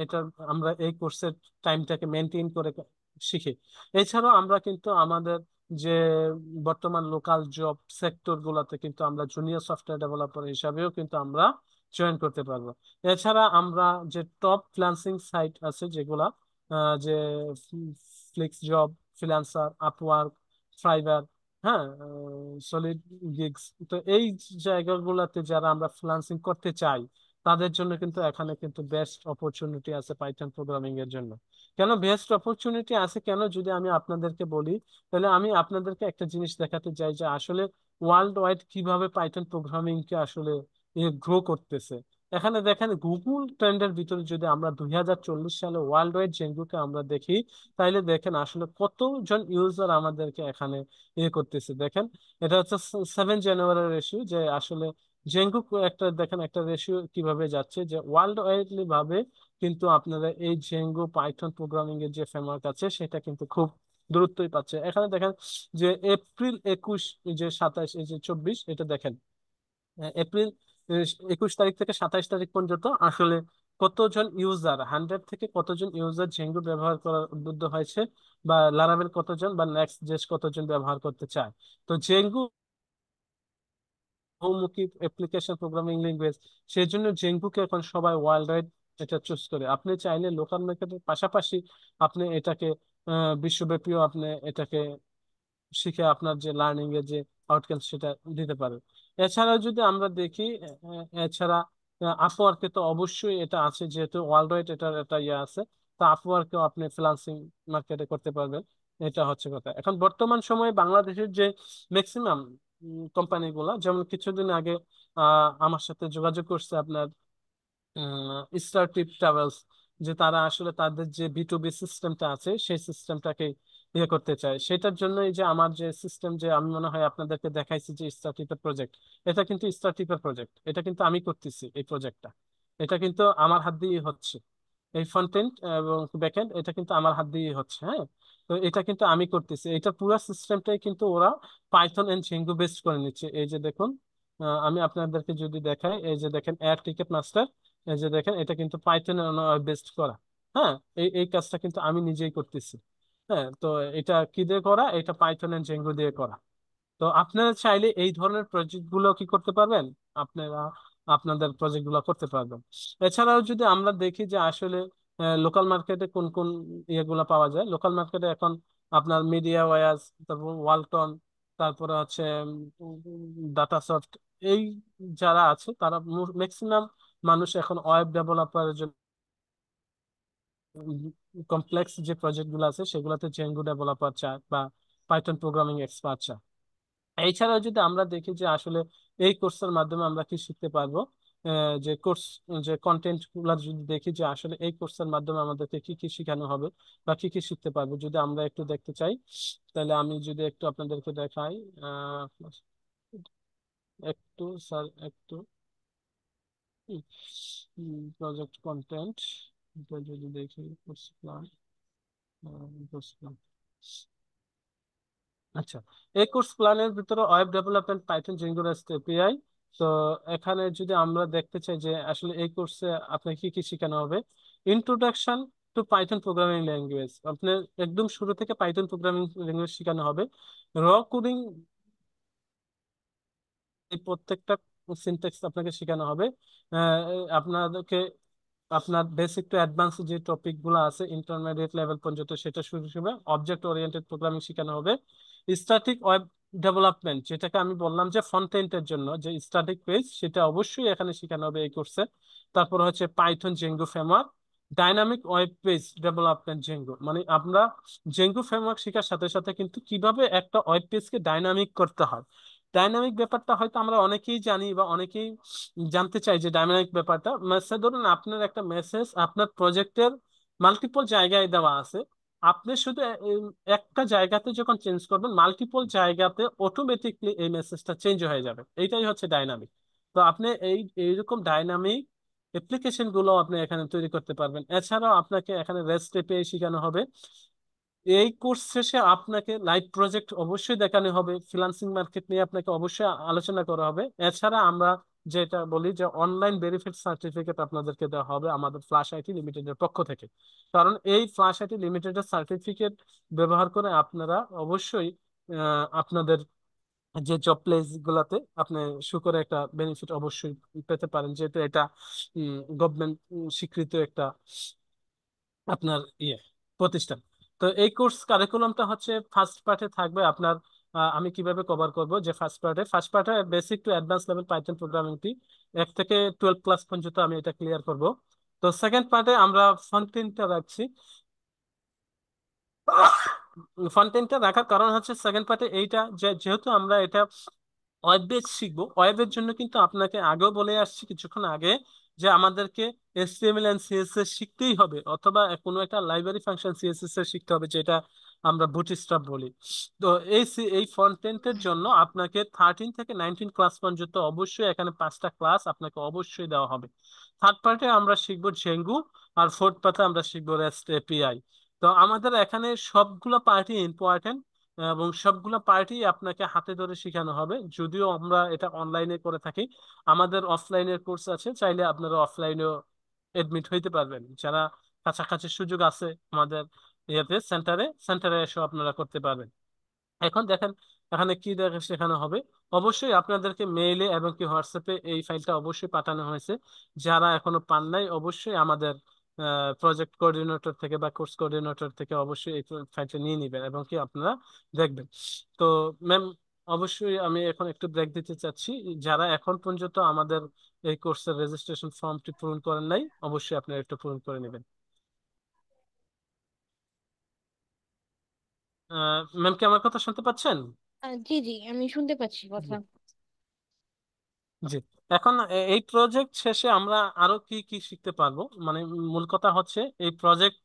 এটা আমরা এই কোর্সের টাইমটাকে মেনটেন করে শিখি। এছাড়াও আমরা কিন্তু আমাদের যে বর্তমান লোকাল জব সেক্টর গুলাতে কিন্তু আমরা জুনিয়র সফটওয়্যার ডেভেলপার হিসাবেও কিন্তু আমরা জয়েন করতে পারবো। এছাড়া আমরা যে টপ ফ্রিল্যান্সিং সাইট আছে যেগুলা, যে flicks job, freelancer, Upwork, fibre, হ্যাঁ, সলিড গিগস, তো এই জায়গাগুলোতে যারা আমরা ফ্রিল্যান্সিং করতে চাই তাদের জন্য কিন্তু এখানে কিন্তু বেস্ট অপরচুনিটি আছে পাইথন প্রোগ্রামিং এর জন্য। কেন বেস্ট অপরচুনিটি আছে কেন যদি আমি আপনাদেরকে বলি, তাহলে আমি আপনাদেরকে একটা জিনিস দেখাতে চাই যে আসলে ওয়ার্ল্ড ওয়াইড কিভাবে পাইথন প্রোগ্রামিং কে আসলে গ্রো করতেছে। এখানে দেখেন গুগল ট্রেন্ডের ভিতরে যদি আমরা 2040 সালে ওয়ার্ল্ড ওয়াইড জেঙ্গুকে আমরা দেখি, তাইলে দেখেন আসলে কতজন ইউজার আমাদেরকে এখানে করতেছে। দেখেন এটা হচ্ছে 7 জানুয়ারি রেশিও, যে আসলে জেঙ্গু একটা দেখেন একটা রেশিও কিভাবে যাচ্ছে, যে ওয়ার্ল্ড ওয়াইডলি ভাবে কিন্তু আপনারা এই জেঙ্গু পাইথন প্রোগ্রামিং এর যে ফ্রেমওয়ার্ক আছে সেটা কিন্তু খুব দূরত্বই পাচ্ছে। এখানে দেখেন যে এপ্রিল 21, যে 27, এই যে 24, এটা দেখেন এপ্রিল 21 তারিখ থেকে 27 তারিখ পর্যন্ত আসলে কতজন ইউজার, 100 থেকে কতজন ইউজার জেঙ্গু ব্যবহার করার উদ্বুদ্ধ হয়েছে, বা লারাভেল কতজন, বা নেক্সট জেস কতজন ব্যবহার করতে চায়। তো জেঙ্গু বহুমুখী অ্যাপ্লিকেশন প্রোগ্রামিং ল্যাঙ্গুয়েজ, সেই জন্য জেঙ্গুকে এখন সবাই ওয়ার্ল্ড ওয়াইড এটা চুজ করে। আপনি চাইলে লোকাল মার্কেটের পাশাপাশি আপনি এটাকে বিশ্বব্যাপীও আপনি এটাকে শিখে আপনার যে লার্নিং এর যে আউটকাম সেটা দিতে পারে। এছাড়াও যদি আমরা দেখি, এছাড়া আপওয়ার্কে তো অবশ্যই এটা আছে, যেহেতু ওয়ার্ল্ড ওয়াইড এটার একটা ইয়ে আছে। তো আপওয়ার্কেও আপনি ফ্রিল্যান্সিং মার্কেটে করতে পারবেন। এটা হচ্ছে কথা। এখন বর্তমান সময়ে বাংলাদেশের যে ম্যাক্সিমাম কোম্পানিগুলা, যেমন কিছুদিন আগে আমার সাথে যোগাযোগ করছে আপনার স্টারটিপ ট্রাভেলস, যে তারা আসলে তাদের যে B2B সিস্টেমটা আছে সেই সিস্টেমটাকে করতে চায়। সেটার জন্যই যে আমার যে সিস্টেম, যে আমি মনে হয় আপনাদেরকে দেখাইছি যে স্টারটিপের প্রজেক্ট, এটা কিন্তু স্টারটিপের প্রজেক্ট, এটা কিন্তু আমি করতেছি এই প্রজেক্টটা। এটা কিন্তু আমার হাত দিয়ে হচ্ছে, এই ফ্রন্ট এন্ড এবং ব্যাক এন্ড এটা কিন্তু আমার হাত দিয়ে হচ্ছে। হ্যাঁ, তো এটা কিন্তু আমি করতেছি, এটা পুরো সিস্টেমটাই কিন্তু ওরা পাইথন এন্ড জেঙ্গো বেসড করে নিচ্ছে। এই যে দেখুন, আমি আপনাদেরকে যদি দেখাই, এই যে দেখেন এয়ার টিকেট মাস্টার, এই যে দেখেন এটা কিন্তু পাইথন বেসড করা। হ্যাঁ, এই এই কাজটা কিন্তু আমি নিজেই করতেছি। হ্যাঁ, তো এটা কি দিয়ে করা, এটা পাইথন এন্ড জেঙ্গো দিয়ে করা। তো আপনারা চাইলে এই ধরনের প্রজেক্ট গুলো কি করতে পারবেন, আপনারা আপনাদের প্রজেক্ট গুলো করতে পারবেন। এছাড়াও যদি আমরা দেখি যে আসলে লোকাল মার্কেটে কোন কোন ইয়েগুলো পাওয়া যায়, লোকাল মার্কেটে এখন আপনার মিডিয়া ওয়াস, তারপর ওয়ালটন, তারপরে হচ্ছে ডাটাসফট, এই যারা আছে তারা ম্যাক্সিমাম মানুষ এখন ওয়েব ডেভেলপারের জন্য কমপ্লেক্স যে প্রজেক্ট গুলো আছে সেগুলোতে জেঙ্গো ডেভেলপার চায় বা পাইথন প্রোগ্রামিং এক্সপার্ট চায়। এছাড়াও যদি আমরা দেখি যে আসলে এই কোর্সের মাধ্যমে আমরা কি শিখতে পারবো, যে কোর্স, যে কন্টেন্ট গুলা যদি দেখি যে আসলে এই কোর্সের মাধ্যমে আমাদেরকে কি কি শেখানো হবে বা কি কি শিখতে পারবো, যদি আমরা একটু দেখতে চাই, তাহলে আমি যদি একটু আপনাদেরকে দেখাই, আহ একটু স্যার একটু প্রজেক্ট কন্টেন্ট, যদি দেখি কোর্স প্ল্যান, কোর্স প্ল্যান। আচ্ছা, এই কোর্স প্ল্যানের ভিতরে web development, Python, Django REST API। তো এখানে যদি আমরা দেখতে চাই যে আসলে এই কোর্সে আপনাকে কি কি শেখানো হবে, introduction to Python programming language, আপনার একদম শুরু থেকে পাইথন প্রোগ্রামিং ল্যাঙ্গুয়েজ শেখানো হবে। র কোডিং, এই প্রত্যেকটা সিনট্যাক্স আপনাকে শেখানো হবে। আপনাদেরকে আপনার বেসিক টু অ্যাডভান্স যে টপিক গুলো আছে ইন্টারমিডিয়েট লেভেল পর্যন্ত সেটা শুরু হবে। অবজেক্ট ওরিয়েন্টেড প্রোগ্রামিং শেখানো হবে। স্ট্যাটিক ওয়েব ডেভেলপমেন্ট, যেটাকে আমি বললাম যে ফ্রন্ট এন্ডের জন্য যে স্ট্যাটিক পেজ, সেটা অবশ্যই এখানে শেখানো হবে এই কোর্সে। তারপর হচ্ছে Python Django framework, dynamic web page development Django, মানে আমরা জেঙ্গো ফ্রেমওয়ার্ক শেখার সাথে সাথে কিন্তু কিভাবে একটা ওয়েব পেজকে ডাইনামিক করতে হয়। ডাইনামিক ব্যাপারটা হয়তো আমরা অনেকেই জানি বা অনেকেই জানতে চাই যে ডাইনামিক ব্যাপারটা, মেসেজ ধরুন আপনার একটা মেসেজ আপনার প্রজেক্টের মাল্টিপল জায়গায় দেওয়া আছে, আপনি শুধু একটা জায়গাতে যখন চেঞ্জ করবেন মাল্টিপল জায়গাতে অটোমেটিকলি এই মেসেজটা চেঞ্জ হয়ে যাবে, এইটাই হচ্ছে ডাইনামিক। তো আপনি এইরকম ডাইনামিক অ্যাপ্লিকেশন গুলো আপনি এখানে তৈরি করতে পারবেন। এছাড়াও আপনাকে এখানে রেস্ট এপিআই শেখানো হবে। এই কোর্স শেষে আপনাকে লাইভ প্রজেক্ট অবশ্যই দেখানো হবে, ফ্রিল্যান্সিং মার্কেট নিয়ে আপনাকে অবশ্যই আলোচনা করা হবে। এছাড়া আমরা যেটা বলি যে অনলাইন ভেরিফাইড সার্টিফিকেট আপনাদেরকে দেওয়া হবে আমাদের ফ্ল্যাশ আইটি লিমিটেডের পক্ষ থেকে। কারণ এই ফ্ল্যাশ আইটি লিমিটেডের সার্টিফিকেট ব্যবহার করে আপনারা অবশ্যই আপনাদের যে জব প্লেস গুলাতে আপনি শু করে একটা বেনিফিট অবশ্যই পেতে পারেন, যেহেতু এটা গভর্নমেন্ট স্বীকৃত একটা আপনার প্রতিষ্ঠান। তো এই কোর্স কারিকুলামটা হচ্ছে ফার্স্ট পার্টে থাকবে আপনার, আমি কিভাবে কভার করব যে ফার্স্ট পার্টে basic to advance level Python প্রোগ্রামিংটি 1 থেকে 12 ক্লাস পর্যন্ত আমি এটা ক্লিয়ার করব। তো সেকেন্ড পার্টে আমরা ফ্রন্ট এন্ডটা রাখছি। ফ্রন্ট এন্ডটা রাখার কারণ হচ্ছে সেকেন্ড পার্টে এইটা যে যেহেতু আমরা এটা ওয়েব বেস শিখবো, ওয়েবের জন্য কিন্তু আপনাকে আগেও বলে আসছি কিছুক্ষণ আগে যে আমাদেরকে HTML এন্ড CSS শিখতেই হবে, অথবা কোনো একটা লাইব্রেরি ফাংশন CSS এর শিখতে হবে, যেটা আমরা বুটস্ট্র্যাপ বলি। তো এই ফ্রন্ট এন্ডের জন্য আপনাকে 13 থেকে 19 ক্লাস পর্যন্ত অবশ্যই এখানে 5টা ক্লাস আপনাকে অবশ্যই দেওয়া হবে। থার্ড পার্টে আমরা শিখবো জেঙ্গু, আর ফোর্থ পার্টে আমরা শিখবো রেস্ট এপিআই। তো আমাদের এখানে সবগুলো পার্টি ইম্পর্টেন্ট এবং সবগুলো পার্টি আপনাকে হাতে ধরে শেখানো হবে। যদিও আমরা এটা অনলাইনে করে থাকি, আমাদের অফলাইনের কোর্স আছে, চাইলে আপনারা অফলাইনেও এডমিট হইতে পারবেন। যারা কাছাকাছি সুযোগ আছে আমাদের সেন্টারে এসে আপনারা করতে পারবেন। এখন দেখেন এখানে কি দেখে শেখানো হবে। অবশ্যই আপনাদেরকে মেইলে এবং কি হোয়াটসঅ্যাপে এই ফাইলটা অবশ্যই পাঠানো হয়েছে। যারা এখনো পান নাই অবশ্যই আমাদের প্রজেক্ট কোঅর্ডিনেটর থেকে বা কোর্স কোঅর্ডিনেটর থেকে অবশ্যই এই ফাইলটা নিয়ে নেবেন এবং কি আপনারা দেখবেন। তো ম্যাম, অবশ্যই আমি এখন একটু ব্রেক দিতে চাচ্ছি। যারা এখন পর্যন্ত আমাদের এই কোর্সের রেজিস্ট্রেশন ফর্মটি পূরণ করেন নাই, অবশ্যই আপনারা একটু পূরণ করে নেবেন। ম্যাম, কি আমার কথা শুনতে পাচ্ছেন? জি জি, আমি শুনতে পাচ্ছি জি। কথা। জি। এখন এই প্রজেক্ট শেষে আমরা আরো কি কি শিখতে পারবো, মানে মূল কথা হচ্ছে এই প্রজেক্ট,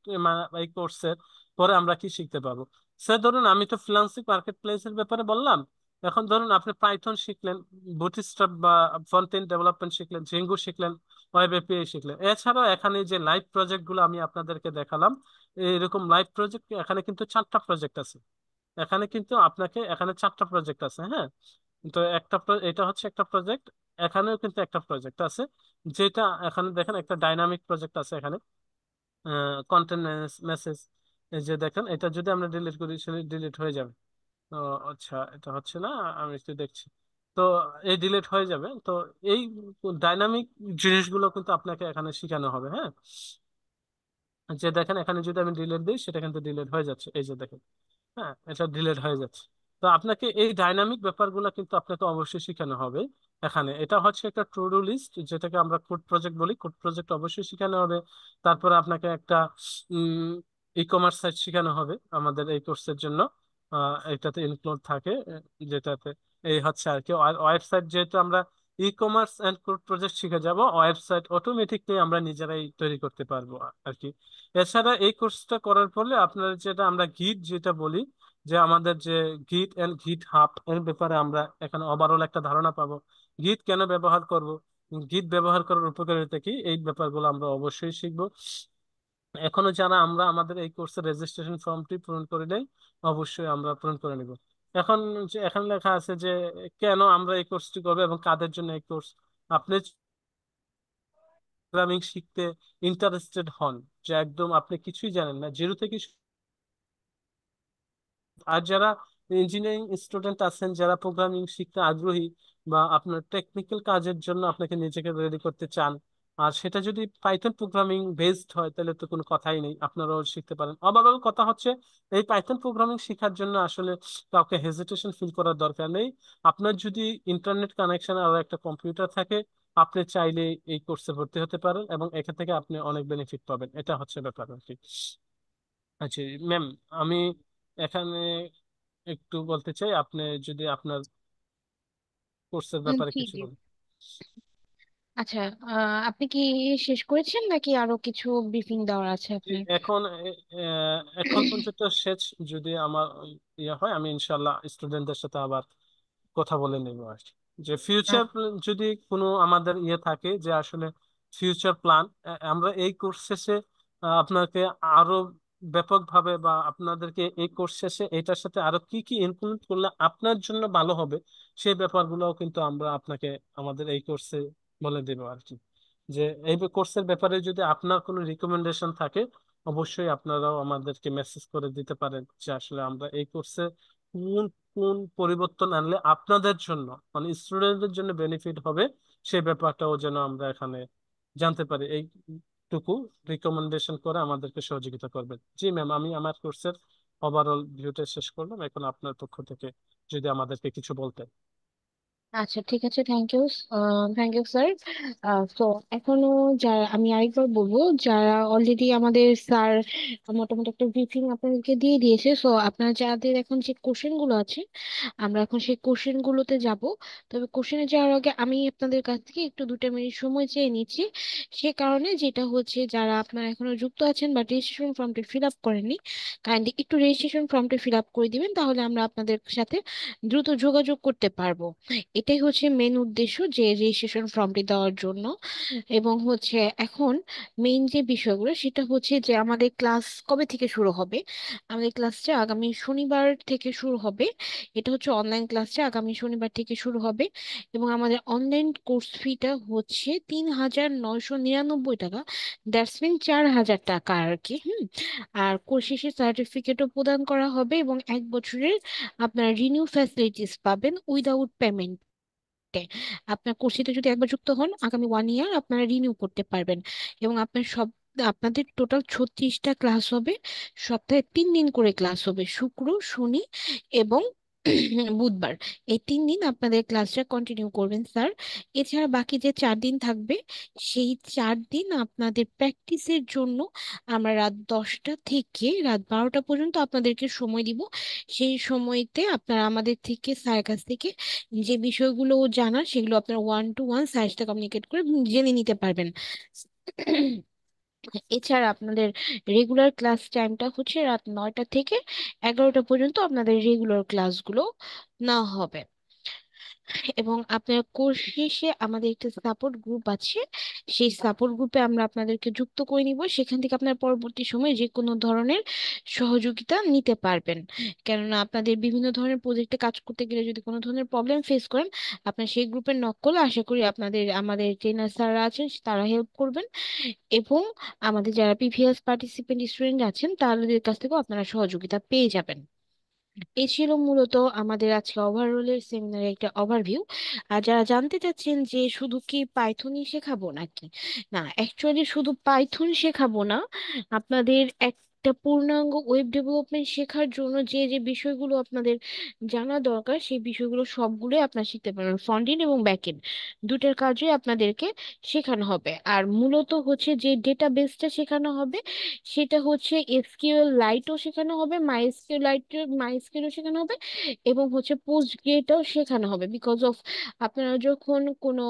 এই কোর্সের পরে আমরা কি শিখতে পারবো। সে ধরুন আমি তো ফ্রিল্যান্সিং মার্কেট প্লেসের ব্যাপারে বললাম, এখন ধরুন আপনি পাইথন শিখলেন, বুটস্ট্র্যাপ বা ফ্রন্ট এন্ড ডেভেলপমেন্ট শিখলেন, জেঙ্গো শিখলেন, ওয়েব এপিআই শিখলেন। এছাড়াও এখানে যে লাইভ প্রজেক্ট গুলো আমি আপনাদেরকে দেখালাম, এরকম লাইভ প্রজেক্ট এখানে কিন্তু 4টা প্রজেক্ট আছে। এখানে কিন্তু আপনাকে এখানে 4টা প্রজেক্ট আছে, হ্যাঁ। তো এটা হচ্ছে একটা প্রজেক্ট, এখানেও কিন্তু একটা প্রজেক্ট আছে, যেটা এখানে দেখেন একটা ডাইনামিক প্রজেক্ট আছে এখানে, কন্টেন্ট মেসেজ। এই যে দেখেন এটা যদি আমরা ডিলিট করি সেটা ডিলিট হয়ে যাবে। তো আচ্ছা, এটা হচ্ছে না, আমি একটু দেখছি। তো এই ডিলিট হয়ে যাবে। তো এই ডাইনামিক জিনিসগুলো কিন্তু আপনাকে এখানে শেখানো হবে, হ্যাঁ। যে দেখেন এখানে যদি আমি ডিলিট দিই সেটা কিন্তু ডিলিট হয়ে যাচ্ছে, এই যে দেখেন, হ্যাঁ, এটা ডিলেট হয়ে যাচ্ছে। তো আপনাকে এই ডাইনামিক ব্যাপারগুলো কিন্তু আপনাকে অবশ্যই শেখানো হবে এখানে। এটা হচ্ছে একটা টু ডু লিস্ট, যেটাকে আমরা কোড প্রজেক্ট বলি, কোড প্রজেক্ট অবশ্যই শেখানো হবে। তারপরে আপনাকে একটা ই কমার্স সাইট শেখানো হবে আমাদের এই কোর্সের জন্য। এটাতে ইনক্লুড থাকে, যেটাতে এই হচ্ছে আর কি। ওয়েবসাইট যেহেতু আমরা ই কমার্স এন্ড প্রজেক্ট শিখে যাব, ওয়েবসাইট অটোমেটিকলি আমরা নিজেরাই তৈরি করতে পারবো আর কি। এছাড়া এই কোর্সটা করার ফলে আপনার যেটা আমরা গিট যেটা বলি, যে আমাদের যে গিট এন্ড গিট হাব এর ব্যাপারে আমরা এখানে ওভারঅল একটা ধারণা পাবো। গিট কেন ব্যবহার করব, গিট ব্যবহার করার উপকারিতা কি, এই ব্যাপারগুলো আমরা অবশ্যই শিখবো। এখনো যারা আমরা আমাদের এই কোর্সের রেজিস্ট্রেশন ফর্মটি পূরণ করে নেই, অবশ্যই আমরা পূরণ করে নিব। এখন এখানে লেখা আছে যে কেন আমরা এই কোর্সটি করবো এবং কাদের জন্য এই কোর্স। আপনি প্রোগ্রামিং শিখতে ইন্টারেস্টেড হন, যে একদম আপনি কিছুই জানেন না, জিরো থেকে আর যারা ইঞ্জিনিয়ারিং স্টুডেন্ট আছেন যারা প্রোগ্রামিং শিখতে আগ্রহী, বা আপনার টেকনিক্যাল কাজের জন্য আপনাকে নিজেকে রেডি করতে চান, আর সেটা যদি পাইথন প্রোগ্রামিং বেসড হয় তাহলে তো কোনো কথাই নেই, আপনারাও শিখতে পারেন। ওভারঅল কথা হচ্ছে এই পাইথন প্রোগ্রামিং শেখার জন্য আসলে কাউকে হেজিটেশন ফিল করার দরকার নেই। আপনার যদি ইন্টারনেট কানেকশন আর একটা কম্পিউটার থাকে, আপনি চাইলে এই কোর্সে ভর্তি হতে পারেন এবং এখান থেকে আপনি অনেক বেনিফিট পাবেন, এটা হচ্ছে ব্যাপার আর কি। আচ্ছা ম্যাম, আমি এখানে একটু বলতে চাই, আপনি যদি আপনার কোর্সের ব্যাপারে জি কিছু জি। বলেন। আচ্ছা, আপনি কি শেষ করেছেন নাকি আরো কিছু ব্রিফিং দেওয়ার আছে জি, আপনার? এখন পর্যন্ত শেষ। যদি আমার ইয়ে হয় আমি ইনশাল্লাহ স্টুডেন্টদের সাথে আবার কথা বলে নেব আর কি। যে ফিউচার যদি কোনো আমাদের ইয়ে থাকে যে আসলে ফিউচার প্ল্যান, আমরা এই কোর্স শেষে আপনাকে আরো ব্যাপকভাবে, বা আপনাদেরকে এই কোর্স শেষে এটার সাথে আরো কি কি ইনক্লুড করলে আপনার জন্য ভালো হবে, সেই ব্যাপারগুলোও কিন্তু আমরা আপনাকে আমাদের এই কোর্সে বলে দেবো আর কি। যে এই কোর্সের ব্যাপারে যদি আপনার কোনো রিকমেন্ডেশন থাকে, অবশ্যই আপনারাও আমাদেরকে মেসেজ করে দিতে পারেন যে আসলে আমরা এই কোর্সে কোন কোন পরিবর্তন আনলে আপনাদের জন্য মানে স্টুডেন্টদের জন্য বেনিফিট হবে, সেই ব্যাপারটাও যেন আমরা এখানে জানতে পারি। এইটুকু রিকমেন্ডেশন করে আমাদেরকে সহযোগিতা করবেন। জি ম্যাম, আমি আমার কোর্সের ওভারঅল ভিউটা শেষ করলাম। এখন আপনার পক্ষ থেকে যদি আমাদেরকে কিছু বলতেন। আচ্ছা, ঠিক আছে, thank you. Thank you sir. তো এখনো যারা, আমি আরেকবার বলবো, যারা অলরেডি আমাদের স্যার মোটামুটি একটা ব্রিফিং আপনাদেরকে দিয়ে দিয়েছে, সো আপনারা যাদের এখন যে কোশ্চেন গুলো আছে, আমরা এখন সেই কোশ্চেন গুলোতে যাব। তবে কোশ্চেনে যাওয়ার আগে আমি আপনাদের কাছ থেকে একটু 2 মিনিট সময় চেয়ে নিচ্ছি। সে কারণে যেটা হচ্ছে, যারা আপনারা এখনো যুক্ত আছেন বা রেজিস্ট্রেশন ফর্মটি ফিল আপ করেননি, কাইন্ডলি একটু রেজিস্ট্রেশন ফর্মটি ফিল আপ করে দিবেন, তাহলে আমরা আপনাদের সাথে দ্রুত যোগাযোগ করতে পারবো। এটাই হচ্ছে মেন উদ্দেশ্য, যে রেজিস্ট্রেশন ফর্মটি দেওয়ার জন্য। এবং হচ্ছে এখন মেইন যে বিষয়গুলো, সেটা হচ্ছে যে আমাদের ক্লাস কবে থেকে শুরু হবে। আমাদের ক্লাসটা আগামী শনিবার থেকে শুরু হবে। এটা হচ্ছে অনলাইন ক্লাসটা আগামী শনিবার থেকে শুরু হবে। এবং আমাদের অনলাইন কোর্স ফিটা হচ্ছে 3,999 টাকা। দ্যাটস মিন 4,000 টাকা আর কি। আর কোর্স শেষে সার্টিফিকেটও প্রদান করা হবে, এবং 1 বছরের আপনারা রিনিউ ফ্যাসিলিটিস পাবেন উইদাউট পেমেন্ট। আপনার কোর্সিতে যদি একবার যুক্ত হন, আগামী 1 ইয়ার আপনারা রিনিউ করতে পারবেন। এবং আপনাদের টোটাল 36টা ক্লাস হবে। সপ্তাহে 3 দিন করে ক্লাস হবে, শুক্র, শনি এবং বুধবার। এই 3 দিন আপনাদের ক্লাসটা কন্টিনিউ করবেন স্যার। এছাড়া বাকি যে 4 দিন থাকবে, সেই 4 দিন আপনাদের প্র্যাকটিসের জন্য আমরা রাত 10টা থেকে রাত 12টা পর্যন্ত আপনাদেরকে সময় দিব। সেই সময়তে আপনারা আমাদের থেকে, স্যারের কাছ থেকে যে বিষয়গুলো জানার, সেগুলো আপনারা 1 to 1 স্যারের সাথে কমিউনিকেট করে জেনে নিতে পারবেন। এছাড়া আপনাদের রেগুলার ক্লাস টাইমটা হচ্ছে রাত 9টা থেকে 11টা পর্যন্ত আপনাদের রেগুলার ক্লাসগুলো না হবে। এবং আপনার কোর্স শেষে আমাদের একটা সাপোর্ট গ্রুপ আছে, সেই সাপোর্ট গ্রুপে আমরা আপনাদেরকে যুক্ত করে নিব। সেখান থেকে আপনার পরবর্তী সময়ে যে কোনো ধরনের সহযোগিতা নিতে পারবেন। কেননা আপনাদের বিভিন্ন ধরনের প্রজেক্টে কাজ করতে গেলে যদি কোনো ধরনের প্রবলেম ফেস করেন, আপনার সেই গ্রুপে নক করলে আশা করি আমাদের ট্রেনার স্যাররা আছেন, তারা হেল্প করবেন। এবং আমাদের যারা প্রিভিয়াস পার্টিসিপেন্ট স্টুডেন্ট আছেন, তাদের কাছ থেকেও আপনারা সহযোগিতা পেয়ে যাবেন। এই ছিল মূলত আমাদের আজকে ওভারঅলের সেমিনারের একটা ওভারভিউ। আর যারা জানতে চাচ্ছেন যে শুধু কি পাইথনই শেখাবো নাকি, না, অ্যাকচুয়ালি শুধু পাইথন শেখাবো না, আপনাদের একটা পূর্ণাঙ্গ ওয়েব ডেভেলপমেন্ট শেখার জন্য যে যে বিষয়গুলো আপনাদের জানা দরকার, সেই বিষয়গুলো সবগুলোই আপনারা শিখতে পারবেন। ফ্রন্ট এন্ড এবং ব্যাক এন্ড দুটার কাজই আপনাদেরকে শেখানো হবে। আর মূলত হচ্ছে যে ডেটাবেসটা শেখানো হবে, সেটা হচ্ছে এসকিউএল লাইটও শেখানো হবে, মাই এসকিউএলও শেখানো হবে, এবং হচ্ছে পোস্ট গ্রেডও শেখানো হবে। বিকজ অফ আপনারা যখন কোনো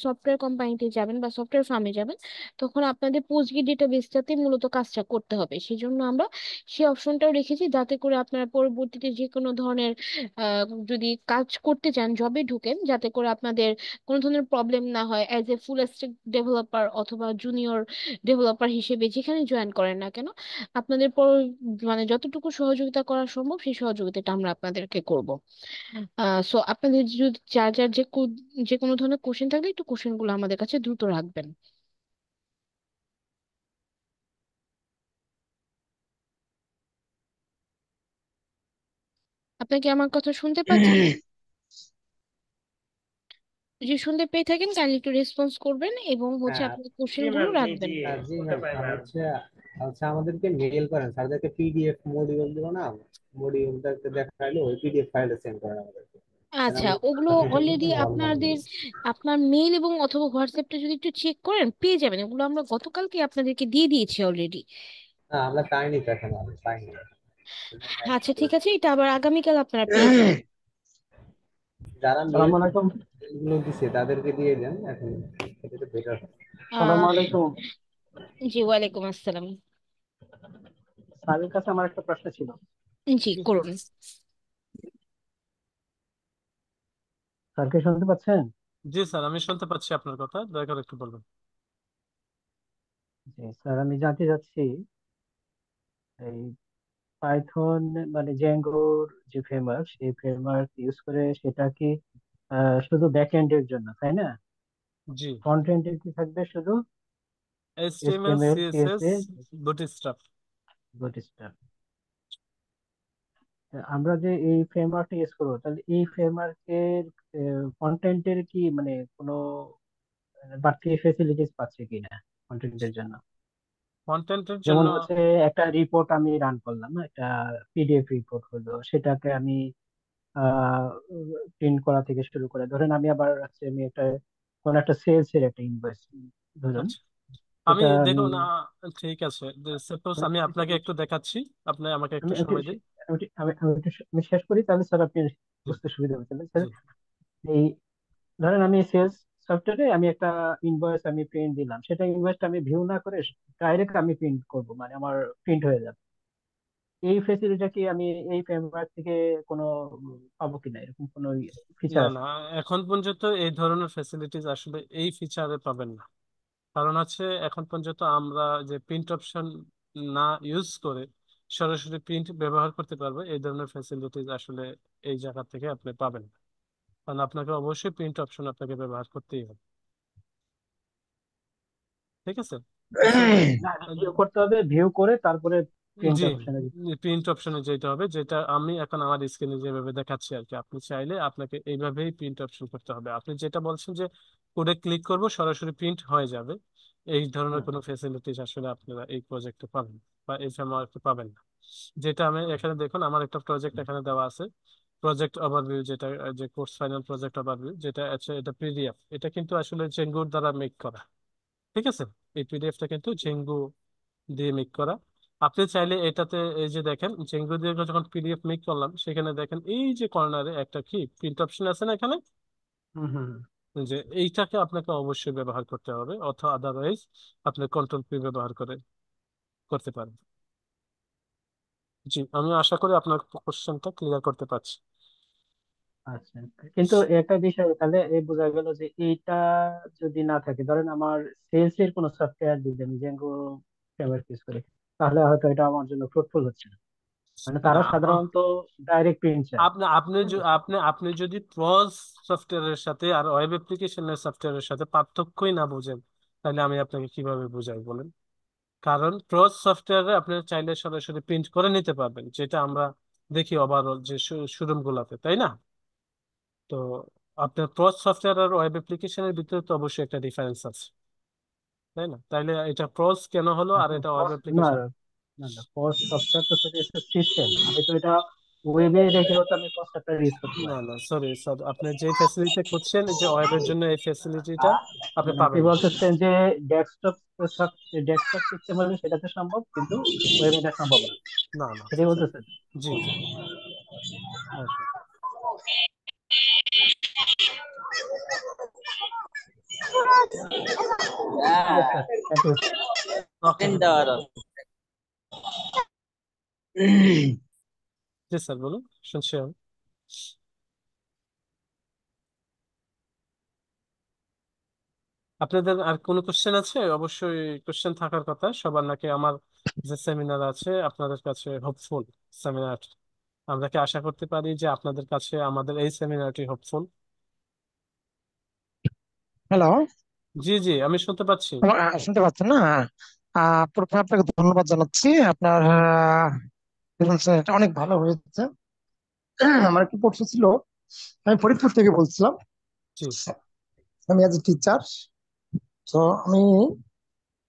সফটওয়্যার কোম্পানিতে যাবেন বা সফটওয়্যার ফার্মে যাবেন, তখন আপনাদের পোস্টগিট ডেটাবেসটাতে মূলত কাজটা করতে হবে। সেই জন্য আমরা সেই অপশনটাও রেখেছি, যাতে করে আপনারা পরবর্তীতে যে কোনো ধরনের যদি কাজ করতে চান, জবে ঢুকেন, যাতে করে আপনাদের কোনো ধরনের প্রবলেম না হয় as a full stack developer অথবা জুনিয়র ডেভেলপার হিসেবে যেখানে জয়েন করেন না কেন, আপনাদের মানে যতটুকু সহযোগিতা করা সম্ভব সেই সহযোগিতাটা আমরা আপনাদেরকে করব। সো আপনাদের যদি যার যার যে কোনো ধরনের কোশ্চেন থাকলে একটু কোশ্চেনগুলো আমাদের কাছে দ্রুত রাখবেন। আপনি কি আমার কথা শুনতে পাচ্ছেন? যদি শুনতে পেয়ে থাকেন কাইন্ডলি একটু রেসপন্স করবেন এবং হচ্ছে হ্যাঁ। আপনার কোশ্চেন গুলো রাখবেন। জি ম্যাম, হচ্ছে হচ্ছে আমাদেরকে মেল করেন, স্যারদেরকে পিডিএফ মডিউল দিব না, মডিউলটাকে দেখাইলে ওই পিডিএফ ফাইলটা সেন্ড করেন আমাদেরকে। তাহলে আচ্ছা, আমরা ওগুলো সাবমিশন করতে অলরেডি নরমাল আপনাদের হবে। আপনার মেইল এবং অথবা হোয়াটসঅ্যাপটা যদি একটু চেক করেন পেয়ে যাবেন। ওগুলো আমরা গতকালকে আপনাদেরকে দিয়ে দিয়েছি অলরেডি। না, আমরা পাইনি তো এখন, আমি পাইনি। আচ্ছা ঠিক আছে, এটা আবার আগামীকাল আপনারা পেয়ে যাবেন। যারা মেল সালাম আলাইকুম। গুলো দিছে তাদেরকে দিয়ে দেন এখন, এটা তো বেটার। সালাম আহ আলাইকুম। জি, ওয়ালাইকুম আসসালাম। স্যারের কাছে আমার একটা প্রশ্ন ছিল। জি করুন। স্যারকে শুনতে পাচ্ছেন? জি স্যার, আমি শুনতে পাচ্ছি আপনার কথা, দয়া করে একটু বলবেন। জি স্যার, আমি জানতে চাচ্ছি এই পাইথন মানে জ্যাঙ্গোর যে ফ্রেমওয়ার্ক, সেই ফ্রেমওয়ার্ক ইউজ করে সেটা কি শুধু ব্যাক এন্ডের জন্য, তাই না? জি, ফ্রন্ট এন্ডের কি থাকবে শুধু HTML HTML CSS CSS bootstrap. Bootstrap? আমরা যে এই ফ্রেমওয়ার্কটা ইউজ করবো, তাহলে এই ফ্রেমওয়ার্কের কন্টেন্টের কি মানে কোনো বাড়তি ফেসিলিটিস পাচ্ছে কিনা কন্টেন্টের জন্য? কন্টেন্টের যেমন জন্য হচ্ছে একটা রিপোর্ট আমি রান করলাম, একটা পিডিএফ রিপোর্ট হলো, সেটাকে আমি প্রিন্ট করা থেকে শুরু করে, ধরেন আমি আবার হচ্ছে আমি একটা কোন একটা সেলস এর একটা ইনভয়েস ধরুন, আচ্ছা, আমি সেটা আমি দেখুন ঠিক আছে, সাপোজ আমি আপনাকে একটু দেখাচ্ছি, আপনি আমাকে একটু আমি আমি সময় দিন। আমি শেষ করি, তাহলে স্যার আপনি জি, বুঝতে সুবিধা হবে। তাহলে জি। স্যার এই ধরেন আমি সেলস সফটওয়্যারে আমি একটা ইনভয়েস আমি প্রিন্ট দিলাম, সেটা ইনভয়েসটা আমি ভিউ না করে ডাইরেক্ট আমি প্রিন্ট করব, মানে আমার প্রিন্ট হয়ে যাবে। এই ফেসিলিটিটা কি আমি এই ফ্রেমওয়ার্ক থেকে কোনো পাবো কিনা, এরকম কোনো না ফিচার না, আছে? এখন পর্যন্ত এই ধরনের ফ্যাসিলিটিস আসলে এই ফিচারে পাবেন না। কারণ হচ্ছে এখন পর্যন্ত আমরা যে প্রিন্ট অপশন না ইউজ করে সরাসরি প্রিন্ট ব্যবহার করতে পারবো, এই ধরনের ফ্যাসিলিটিস আসলে এই জায়গা থেকে আপনি পাবেন না। কারণ আপনাকে অবশ্যই প্রিন্ট অপশন আপনাকে ব্যবহার করতেই হবে। ঠিক আছে? সো না, ভিউ করতে হবে, ভিউ করে তারপরে প্রিন্ট জি, অপশনে। প্রিন্ট অপশনে যেতে হবে, যেটা আমি এখন আমার স্ক্রিনে যেভাবে দেখাচ্ছি আর কি। আপনি চাইলে আপনাকে এইভাবেই প্রিন্ট অপশন করতে হবে। আপনি যেটা বলছেন যে কোডে ক্লিক করব সরাসরি প্রিন্ট হয়ে যাবে, এই ধরনের কোনো ফেসিলিটিস আসলে আপনারা এই প্রজেক্টে পাবেন না, বা এই ফ্রেমওয়ার্কে পাবেন না। যেটা আমি এখানে দেখুন, আমার একটা প্রজেক্ট এখানে দেওয়া আছে, প্রজেক্ট ওভারভিউ, যেটা যে কোর্স ফাইনাল প্রজেক্ট ওভারভিউ, যেটা আছে এটা পিডিএফ। এটা কিন্তু আসলে জেঙ্গুর দ্বারা মেক করা। ঠিক আছে? এই পিডিএফটা কিন্তু জেঙ্গু দিয়ে মেক করা। আপনি চাইলে এটাতে এই যে দেখেন জেঙ্গু দিয়ে যখন পিডিএফ মেক করলাম, সেখানে দেখেন এই যে কর্নারে একটা কি প্রিন্ট অপশন আছে না এখানে, হুম হুম। যে এইটাকে আপনাকে অবশ্যই ব্যবহার করতে হবে, অথবা আদারওয়াইজ আপনি কন্ট্রোল পি ব্যবহার করে করতে পারেন। জি, আমি আশা করি আপনার কোশ্চেনটা ক্লিয়ার করতে পারছি। আচ্ছা, কিন্তু একটা বিষয় তাহলে এই বোঝা গেল যে এইটা যদি না থাকে, ধরেন আমার সেলস এর কোনো সফটওয়্যার যদি আমি জেঙ্গো ফ্রেমওয়ার্ক ইউজ করি, তাহলে হয়তো এটা আমার জন্য ফ্রুটফুল হচ্ছে না। মানে না, তারা সাধারণত ডাইরেক্ট প্রিন্ট চায়, আপনি আপনি তাই না? আপনি যদি প্রজ সফটওয়্যারের সাথে আর ওয়েব অ্যাপ্লিকেশনের সফটওয়্যারের সাথে পার্থক্যই না বুঝেন, তাহলে আমি আপনাকে কিভাবে বুঝাই বলেন? কারণ প্রজ সফটওয়্যারে আপনি চাইলে সরাসরি প্রিন্ট করে নিতে পারবেন, যেটা আমরা দেখি ওভারঅল যে শোরুম গুলাতে, তাই না? তো আপনার প্রজ সফটওয়্যার আর ওয়েব অ্যাপ্লিকেশনের ভিতরে তো অবশ্যই একটা ডিফারেন্স আছে, তাই না? তাইলে এটা প্রজ কেন হলো আর এখন এটা ওয়েব প্রস না, অ্যাপ্লিকেশন? না না, পোস্ট সফটওয়্যার তো সেটা সিস্টেম, আমি তো এটা ওয়েবে রেখেও তো আমি পোস্ট সফটওয়্যার ইউজ করতে না পারি। না, সরি স্যার, আপনি যে ফ্যাসিলিটি খুঁজছেন যে ওয়েবের জন্য, এই ফ্যাসিলিটিটা আপনি মানে আপনি পাবেন না। বলতেছেন যে ডেস্কটপ ডেস্কটপ সিস্টেম হলে সেটাতে সম্ভব, কিন্তু ওয়েবে এটা সম্ভব না, না না সেটাই স্যার। বলতেছেন? জি জি। ওকে, ঠিক আছে স্যার, থ্যাংক ইউ। ওকে, জি স্যার বলুন, শুনছি আমি। আপনাদের আর কোনো কোশ্চেন আছে? অবশ্যই কোশ্চেন থাকার কথা সবার, নাকি আমার যে সেমিনার আছে আপনাদের কাছে হোপফুল সেমিনার? আমরা কি আশা করতে পারি যে আপনাদের কাছে আমাদের এই সেমিনারটি হোপফুল? হ্যালো, জি জি, আমি শুনতে পাচ্ছি। শুনতে পাচ্ছেন না? প্রথমে আপনাকে ধন্যবাদ জানাচ্ছি। আপনার presentation অনেক ভালো হয়েছে। আমার একটু প্রশ্ন ছিল, আমি ফরিদপুর থেকে বলছিলাম। জি আমি আজ টিচার, তো আমি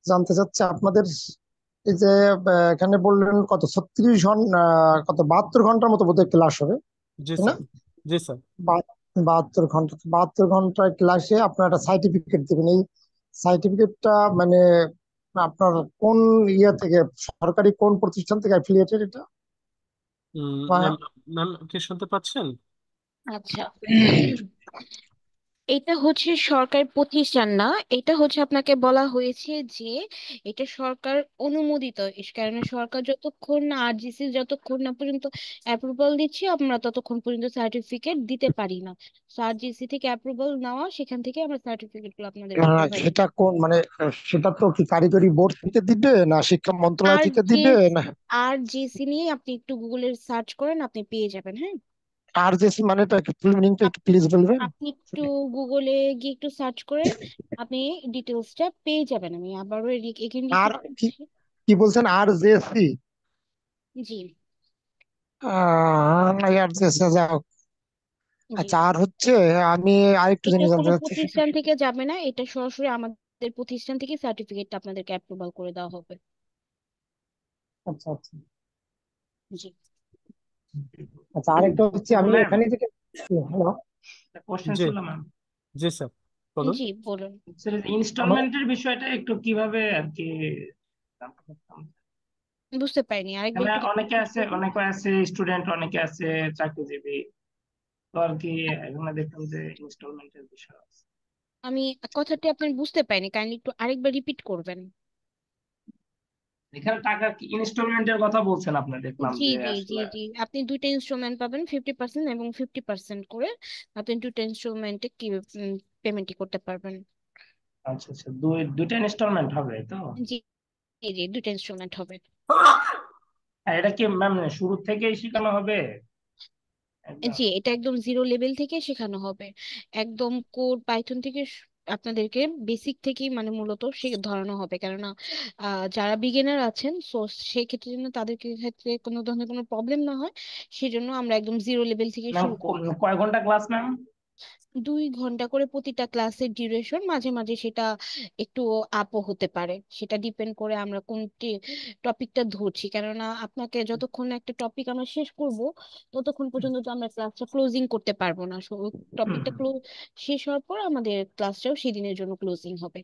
জানতে চাচ্ছি আপনাদের এই যে এখানে বললেন কত 36 ঘন্টা, কত 72 ঘন্টার মতো বোধহয় ক্লাস হবে, জি তাই না? স্যার। জি স্যার। 72 ঘন্টা, 72 ঘন্টার ক্লাসে আপনার একটা সার্টিফিকেট দেবেন। এই সার্টিফিকেটটা মানে আপনার কোন ইয়ে থেকে, সরকারি কোন প্রতিষ্ঠান থেকে অ্যাফিলিয়েটেড এটা? ম্যাম, ম্যাম কি শুনতে পাচ্ছেন? আচ্ছা, এটা হচ্ছে সরকারি প্রতিষ্ঠান না। এটা হচ্ছে আপনাকে বলা হয়েছে যে এটা সরকার অনুমোদিত। এর কারণে সরকার যতক্ষণ না, আরজিসি যতক্ষণ না পর্যন্ত অ্যাপ্রুভাল দিচ্ছে, আমরা ততক্ষণ পর্যন্ত সার্টিফিকেট দিতে পারি না। আরজিসি থেকে অ্যাপ্রুভাল নেওয়া, সেখান থেকে আমরা সার্টিফিকেট গুলো আপনাদেরকে প্রোভাইড। সেটা কোন মানে, সেটা তো কি কারিগরি বোর্ড থেকে দিবে না শিক্ষা মন্ত্রণালয় আর থেকে যে দিবে না? আরজিসি নিয়ে আপনি একটু গুগলে সার্চ করেন, আপনি পেয়ে যাবেন। হ্যাঁ, আর যে মানেটা একটু ফুল মিনিংটা একটু প্লিজ বলবেন? আপনি একটু গুগলে গিয়ে একটু সার্চ করেন, আপনি ডিটেলসটা পেয়ে যাবেন। আমি আবারও এখানে আর রিপিট কি করছি। কি বলছেন, আর জে সি? জি আর জে সি, যাও। জি, আচ্ছা, আর হচ্ছে আমি আরেকটু এটা জিনিস জানতে কোনো চাচ্ছি সেটা। প্রতিষ্ঠান থেকে যাবে না, এটা সরাসরি আমাদের প্রতিষ্ঠান থেকে সার্টিফিকেটটা আপনাদেরকে অ্যাপ্রুভাল করে দেওয়া হবে। আচ্ছা আচ্ছা। জি আচ্ছা, আরেকটা হচ্ছে আমি ম্যাম, এখানে থেকে, হ্যালো, কোশ্চেন জি ছিল ম্যাম। জি স্যার বলুন। জি বলুন। আমার ইনস্টলমেন্টের বিষয়টা একটু কিভাবে আর কি জানতে পারতাম। বুঝতে পারিনি, আরেকবার মানে একটু অনেকে repeat আছে, করবেন? অনেকে আছে স্টুডেন্ট, অনেকে আছে চাকরিজীবী, তো আর কি এখানে দেখলাম যে ইনস্টলমেন্টের বিষয় আছে। আমি কথাটি আপনার বুঝতে পারিনি, কাইন্ডলি একটু আরেকবার রিপিট করবেন? এখানে টাকা কি ইনস্টলমেন্টের কথা বলছেন আপনি, দেখলাম জি যে জি জি আসলে। জি, আপনি দুইটা ইনস্টলমেন্ট পাবেন, 50% এবং 50% করে। আপনি দুইটা ইনস্টলমেন্টে কি পেমেন্টই করতে পারবেন। আচ্ছা আচ্ছা, দুইটা ইনস্টলমেন্ট হবে তো? জি জি জি, দুইটা ইনস্টলমেন্ট হবে। আর এটা কি ম্যাম শুরু থেকেই শেখানো হবে একদম? জি, এটা একদম জিরো লেভেল থেকে শেখানো হবে। একদম কোড পাইথন থেকে আপনাদেরকে বেসিক থেকেই মানে মূলত সে ধরানো হবে। কেননা যারা বিগিনার আছেন, সো সেই ক্ষেত্রে যেন তাদেরকে ক্ষেত্রে কোনো ধরনের কোনো প্রবলেম না হয়, সেজন্য আমরা একদম জিরো লেভেল থেকে ম্যাম শুরু করব। কয় ঘন্টা ক্লাস ম্যাম? 2 ঘন্টা করে প্রতিটা ক্লাসের ডিউরেশন, মাঝে মাঝে সেটা একটু আপও হতে পারে। সেটা ডিপেন্ড করে আমরা কোন টপিকটা ধরছি। কেননা আপনাকে যতক্ষণ না একটা টপিক আমরা শেষ করব, ততক্ষণ পর্যন্ত তো আমরা ক্লাসটা ক্লোজিং করতে পারবো না। হুম টপিকটা হুম। শেষ হওয়ার পর আমাদের ক্লাসটাও সেদিনের জন্য ক্লোজিং হবে।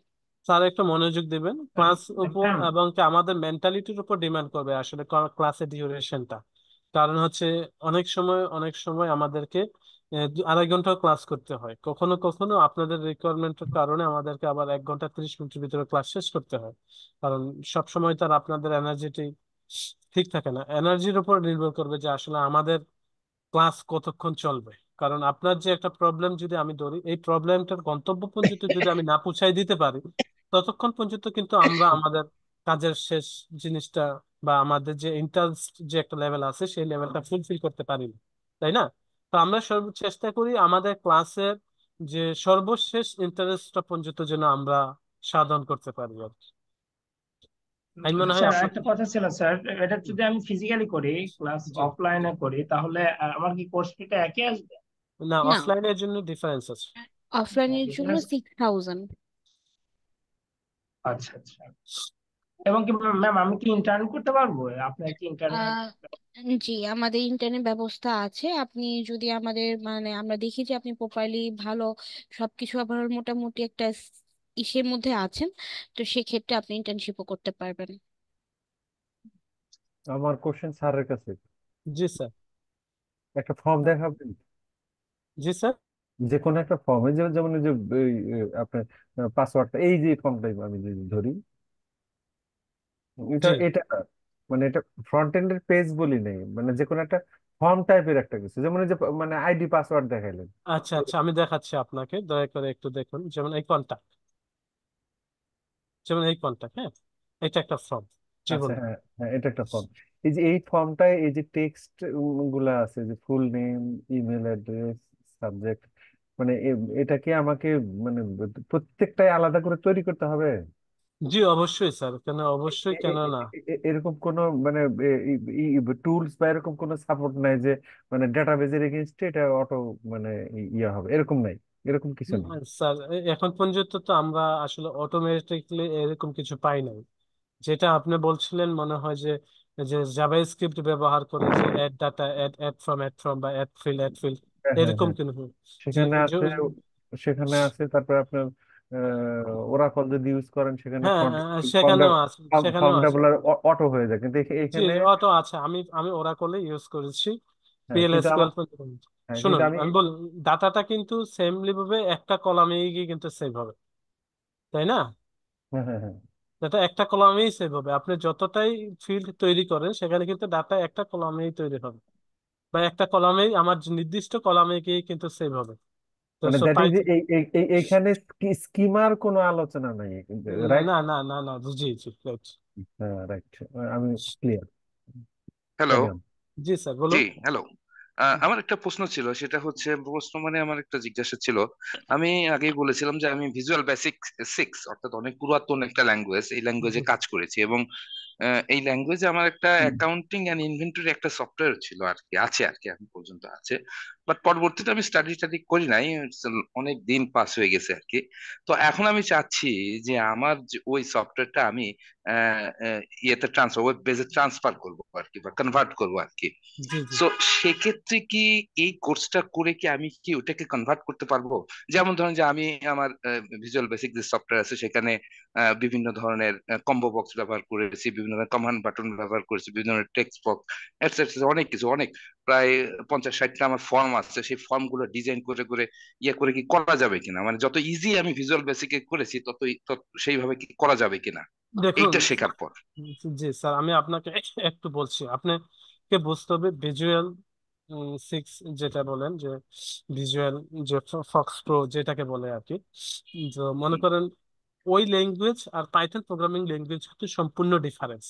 স্যার একটু মনোযোগ দিবেন ক্লাস উপর, ম্যাম এবং কি আমাদের মেন্টালিটির উপর ডিমান্ড করবে আসলে ক্লাসের ডিউরেশনটা। কারণ হচ্ছে অনেক সময় আমাদেরকে 2.5 ঘন্টা ক্লাস করতে হয়, কখনো কখনো আপনাদের রিকোয়ারমেন্টের কারণে আমাদেরকে আবার 1 ঘন্টা 30 মিনিটের ভিতরে ক্লাস শেষ করতে হয়। কারণ সব সময় তার আপনাদের এনার্জিটি ঠিক থাকে না। এনার্জির উপর নির্ভর করবে যে আসলে আমাদের ক্লাস কতক্ষণ চলবে। কারণ আপনার যে একটা প্রবলেম যদি আমি ধরি, এই প্রবলেমটার গন্তব্য পর্যন্ত যদি আমি না পৌঁছাই দিতে পারি, ততক্ষণ পর্যন্ত কিন্তু আমরা আমাদের কাজের শেষ জিনিসটা বা আমাদের যে ইন্টারেস্ট যে একটা লেভেল আছে সেই লেভেলটা ফুলফিল করতে পারি না, তাই না? তো আমরা চেষ্টা করি আমাদের ক্লাসের যে সর্বশেষ ইন্টারেস্টটা পর্যন্ত যেন আমরা সাধন করতে পারি আর কি। আমি মনে হয় স্যার আপনার, আরেকটা কথা ছিল স্যার, এটা যদি আমি ফিজিক্যালি করি, ক্লাস জি, অফলাইনে করি, তাহলে আমার কি কোর্স ফিটা একই আসবে? না না, অফলাইনের জন্য ডিফারেন্স আছে। অফলাইনের জন্য ডিফারেন্স? 6000। আচ্ছা আচ্ছা। এবং কি ম্যাম আমি কি ইন্টার্ন করতে পারবো? আপনার কি ইন্টারনেট? আহ জি, আমাদের ইন্টারনেট ব্যবস্থা আছে। আপনি যদি আমাদের মানে আমরা দেখি যে আপনি প্রপারলি ভালো সবকিছু আবার মোটামুটি একটা ইসের মধ্যে আছেন, তো সেক্ষেত্রে আপনি ইন্টার্নশিপও করতে পারবেন। আমার কোশ্চেন স্যারের কাছে, জি স্যার। একটা ফর্ম দেখাবেন, জি স্যার। যে কোনো একটা ফর্ম, যেমন এই যে আপনার পাসওয়ার্ডটা, এই যে ফর্মটাই আমি যদি ধরি, এটা জি, এটা না, মানে এটা ফ্রন্ট এন্ডের পেজ বলি নাই, মানে যে কোনো একটা ফর্ম টাইপের একটা কিছু, যেমন এই যে মানে আইডি পাসওয়ার্ড দেখাইলেন। আচ্ছা আচ্ছা, আমি দেখাচ্ছি আপনাকে, দয়া করে একটু দেখুন। যেমন এই কন্টাক্ট, হ্যাঁ, এটা একটা ফর্ম। জি আচ্ছা, বলুন। হ্যাঁ হ্যাঁ, এটা একটা ফর্ম। এই যে এই ফর্মটায় এই যে টেক্সট গুলা আছে, যে full name, email address, subject, মানে এটা কি আমাকে মানে প্রত্যেকটাই আলাদা করে তৈরি করতে হবে? জি অবশ্যই স্যার, কেন অবশ্যই, এ- কেন এ- না। এরকম কোনো মানে টুলস বা এরকম কোনো সাপোর্ট নাই যে মানে ডেটাবেজের এগেইনস্টে এটা অটো মানে ইয়ে হবে, এরকম নাই, এরকম কিছু নেই? স্যার, এখন পর্যন্ত তো আমরা আসলে অটোমেটিকলি এরকম কিছু পাই নাই। যেটা আপনি বলছিলেন মনে হয় যে যে জাভাস্ক্রিপ্ট ব্যবহার করে যে অ্যাড ডাটা, অ্যাড ফ্রম বা অ্যাড ফিল্ড হ্যাঁ হ্যাঁ এরকম হ্যাঁ, কিন্তু যে সেখানে যে- আছে, সেখানে আছে। তারপরে আপনার ওরাকল যদি ইউজ করেন, সেখানে হ্যাঁ, ফর্ম ফর্ম সেখানেও আছে, ফর্ম সেখানেও আছে। ডেভেলপার অটো হয়ে যায়, কিন্তু জি এখানে জি, অটো আছে। আমি আমি ওরাকলে ইউজ করেছি, হ্যাঁ, কিন্তু পিএলএসকিউএল। আমার হ্যাঁ, কিন্তু শুনুন আমি আমি বল, ডাটাটা কিন্তু সেমলি ভাবে একটা কলামে গিয়ে কিন্তু সেভ হবে, তাই না? হ্যাঁ হ্যাঁ হ্যাঁ, ডাটা একটা কলামেই সেভ হবে। আপনি যতটাই ফিল্ড তৈরি করেন সেখানে কিন্তু ডাটা একটা কলামেই তৈরি হবে, বা একটা কলামেই আমার যে নির্দিষ্ট কলামে গিয়ে কিন্তু সেভ হবে। তো মানে সো দ্যাট ইজ, পাইথন। এইখানে স্কিমার কোনো আলোচনা নাই, রাইট? না না না না, জি জি, রাইট। হ্যাঁ, রাইট, আমি ক্লিয়ার। হ্যালো। Carry on. জি স্যার জি, বলুন। হ্যালো। আমার একটা প্রশ্ন ছিল, সেটা হচ্ছে প্রশ্ন মানে আমার একটা জিজ্ঞাসা ছিল। আমি আগেই বলেছিলাম যে আমি ভিজুয়াল বেসিক 6, অর্থাৎ অনেক পুরাতন একটা ল্যাঙ্গুয়েজ, এই ল্যাঙ্গুয়েজে জি কাজ করেছি, এবং এই ল্যাঙ্গুয়েজে আমার একটা অ্যাকাউন্টিং এন্ড ইনভেন্টরি একটা সফটওয়্যার ছিল আর কি, আছে আর কি, এখন পর্যন্ত আছে। বাট পরবর্তীতে আমি স্টাডি টাডি করি নাই, অনেক দিন পাস হয়ে গেছে আর কি। তো এখন আমি চাচ্ছি যে আমার যে ওই সফটওয়্যারটা আমি ইয়েতে ট্রান্সফার, ওয়েব বেজে ট্রান্সফার করবো আর কি, বা কনভার্ট করবো আর কি। জি জি। সো সেক্ষেত্রে কি এই কোর্সটা করে কি আমি কি ওটাকে কনভার্ট করতে পারবো? যেমন ধরেন যে আমি আমার ভিজুয়াল বেসিক যে সফটওয়্যার আছে সেখানে বিভিন্ন ধরনের কম্বো বক্স ব্যবহার করেছি, বিভিন্ন ধরনের কমান্ড বাটন ব্যবহার করেছি, বিভিন্ন ধরনের টেক্সট বক্স, এটসেট্রা, অনেক কিছু, অনেক প্রায় 50-60টা আমার ফর্ম আছে। সেই ফর্ম গুলো ডিজাইন করে করে ইয়ে করে কি করা যাবে কিনা, মানে যত ইজি আমি ভিজুয়াল বেসিকে করেছি তত সেইভাবে কি করা যাবে কিনা দেখুন, এইটা শেখার পর। জি স্যার, আমি আপনাকে একটু বলছি। আপনাকে বুঝতে হবে ভিজুয়াল 6 যেটা বলেন, যে ভিজুয়াল, যে ফক্স প্রো যেটাকে বলে আর কি। তো মনে হুম, করেন ওই ল্যাঙ্গুয়েজ আর পাইথন প্রোগ্রামিং ল্যাঙ্গুয়েজ কিন্তু সম্পূর্ণ ডিফারেন্স।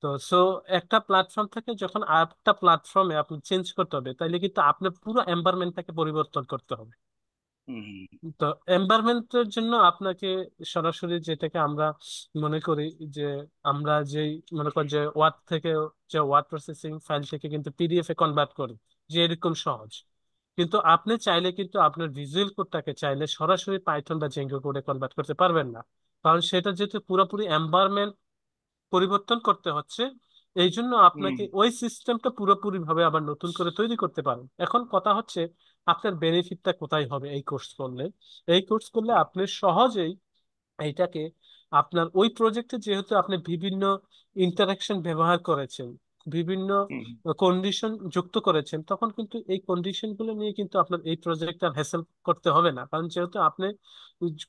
তো সো একটা প্ল্যাটফর্ম থেকে যখন আরেকটা প্ল্যাটফর্মে আপনি চেঞ্জ করতে হবে, তাইলে কিন্তু আপনার পুরো এনভায়রনমেন্টটাকে পরিবর্তন করতে হবে। হুম, হুম, তো এনভায়রনমেন্টের জন্য আপনাকে সরাসরি, যেটাকে আমরা মনে করি যে আমরা যেই মনে করি যে ওয়ার্ড থেকে, যে ওয়ার্ড প্রসেসিং ফাইল থেকে কিন্তু পিডিএফ এ কনভার্ট করি, যে এরকম সহজ। কিন্তু আপনি চাইলে কিন্তু আপনার ভিজুয়াল কোডটাকে চাইলে সরাসরি পাইথন বা জেঙ্গো কোডে কনভার্ট করতে পারবেন না, কারণ সেটা যেহেতু পুরোপুরি এনভায়রনমেন্ট পরিবর্তন করতে হচ্ছে। এই জন্য হুম, আপনাকে ওই সিস্টেমটা পুরোপুরি ভাবে আবার নতুন করে তৈরি করতে পারেন। এখন কথা হচ্ছে আপনার বেনিফিটটা কোথায় হবে এই কোর্স করলে। এই কোর্স করলে আপনি সহজেই এইটাকে আপনার ওই প্রজেক্টে, যেহেতু আপনি বিভিন্ন ইন্টারাকশন ব্যবহার করেছেন, বিভিন্ন হুম, কন্ডিশন যুক্ত করেছেন, তখন কিন্তু এই কন্ডিশন গুলো নিয়ে কিন্তু আপনার এই প্রজেক্ট আর হ্যাসেল করতে হবে না, কারণ যেহেতু আপনি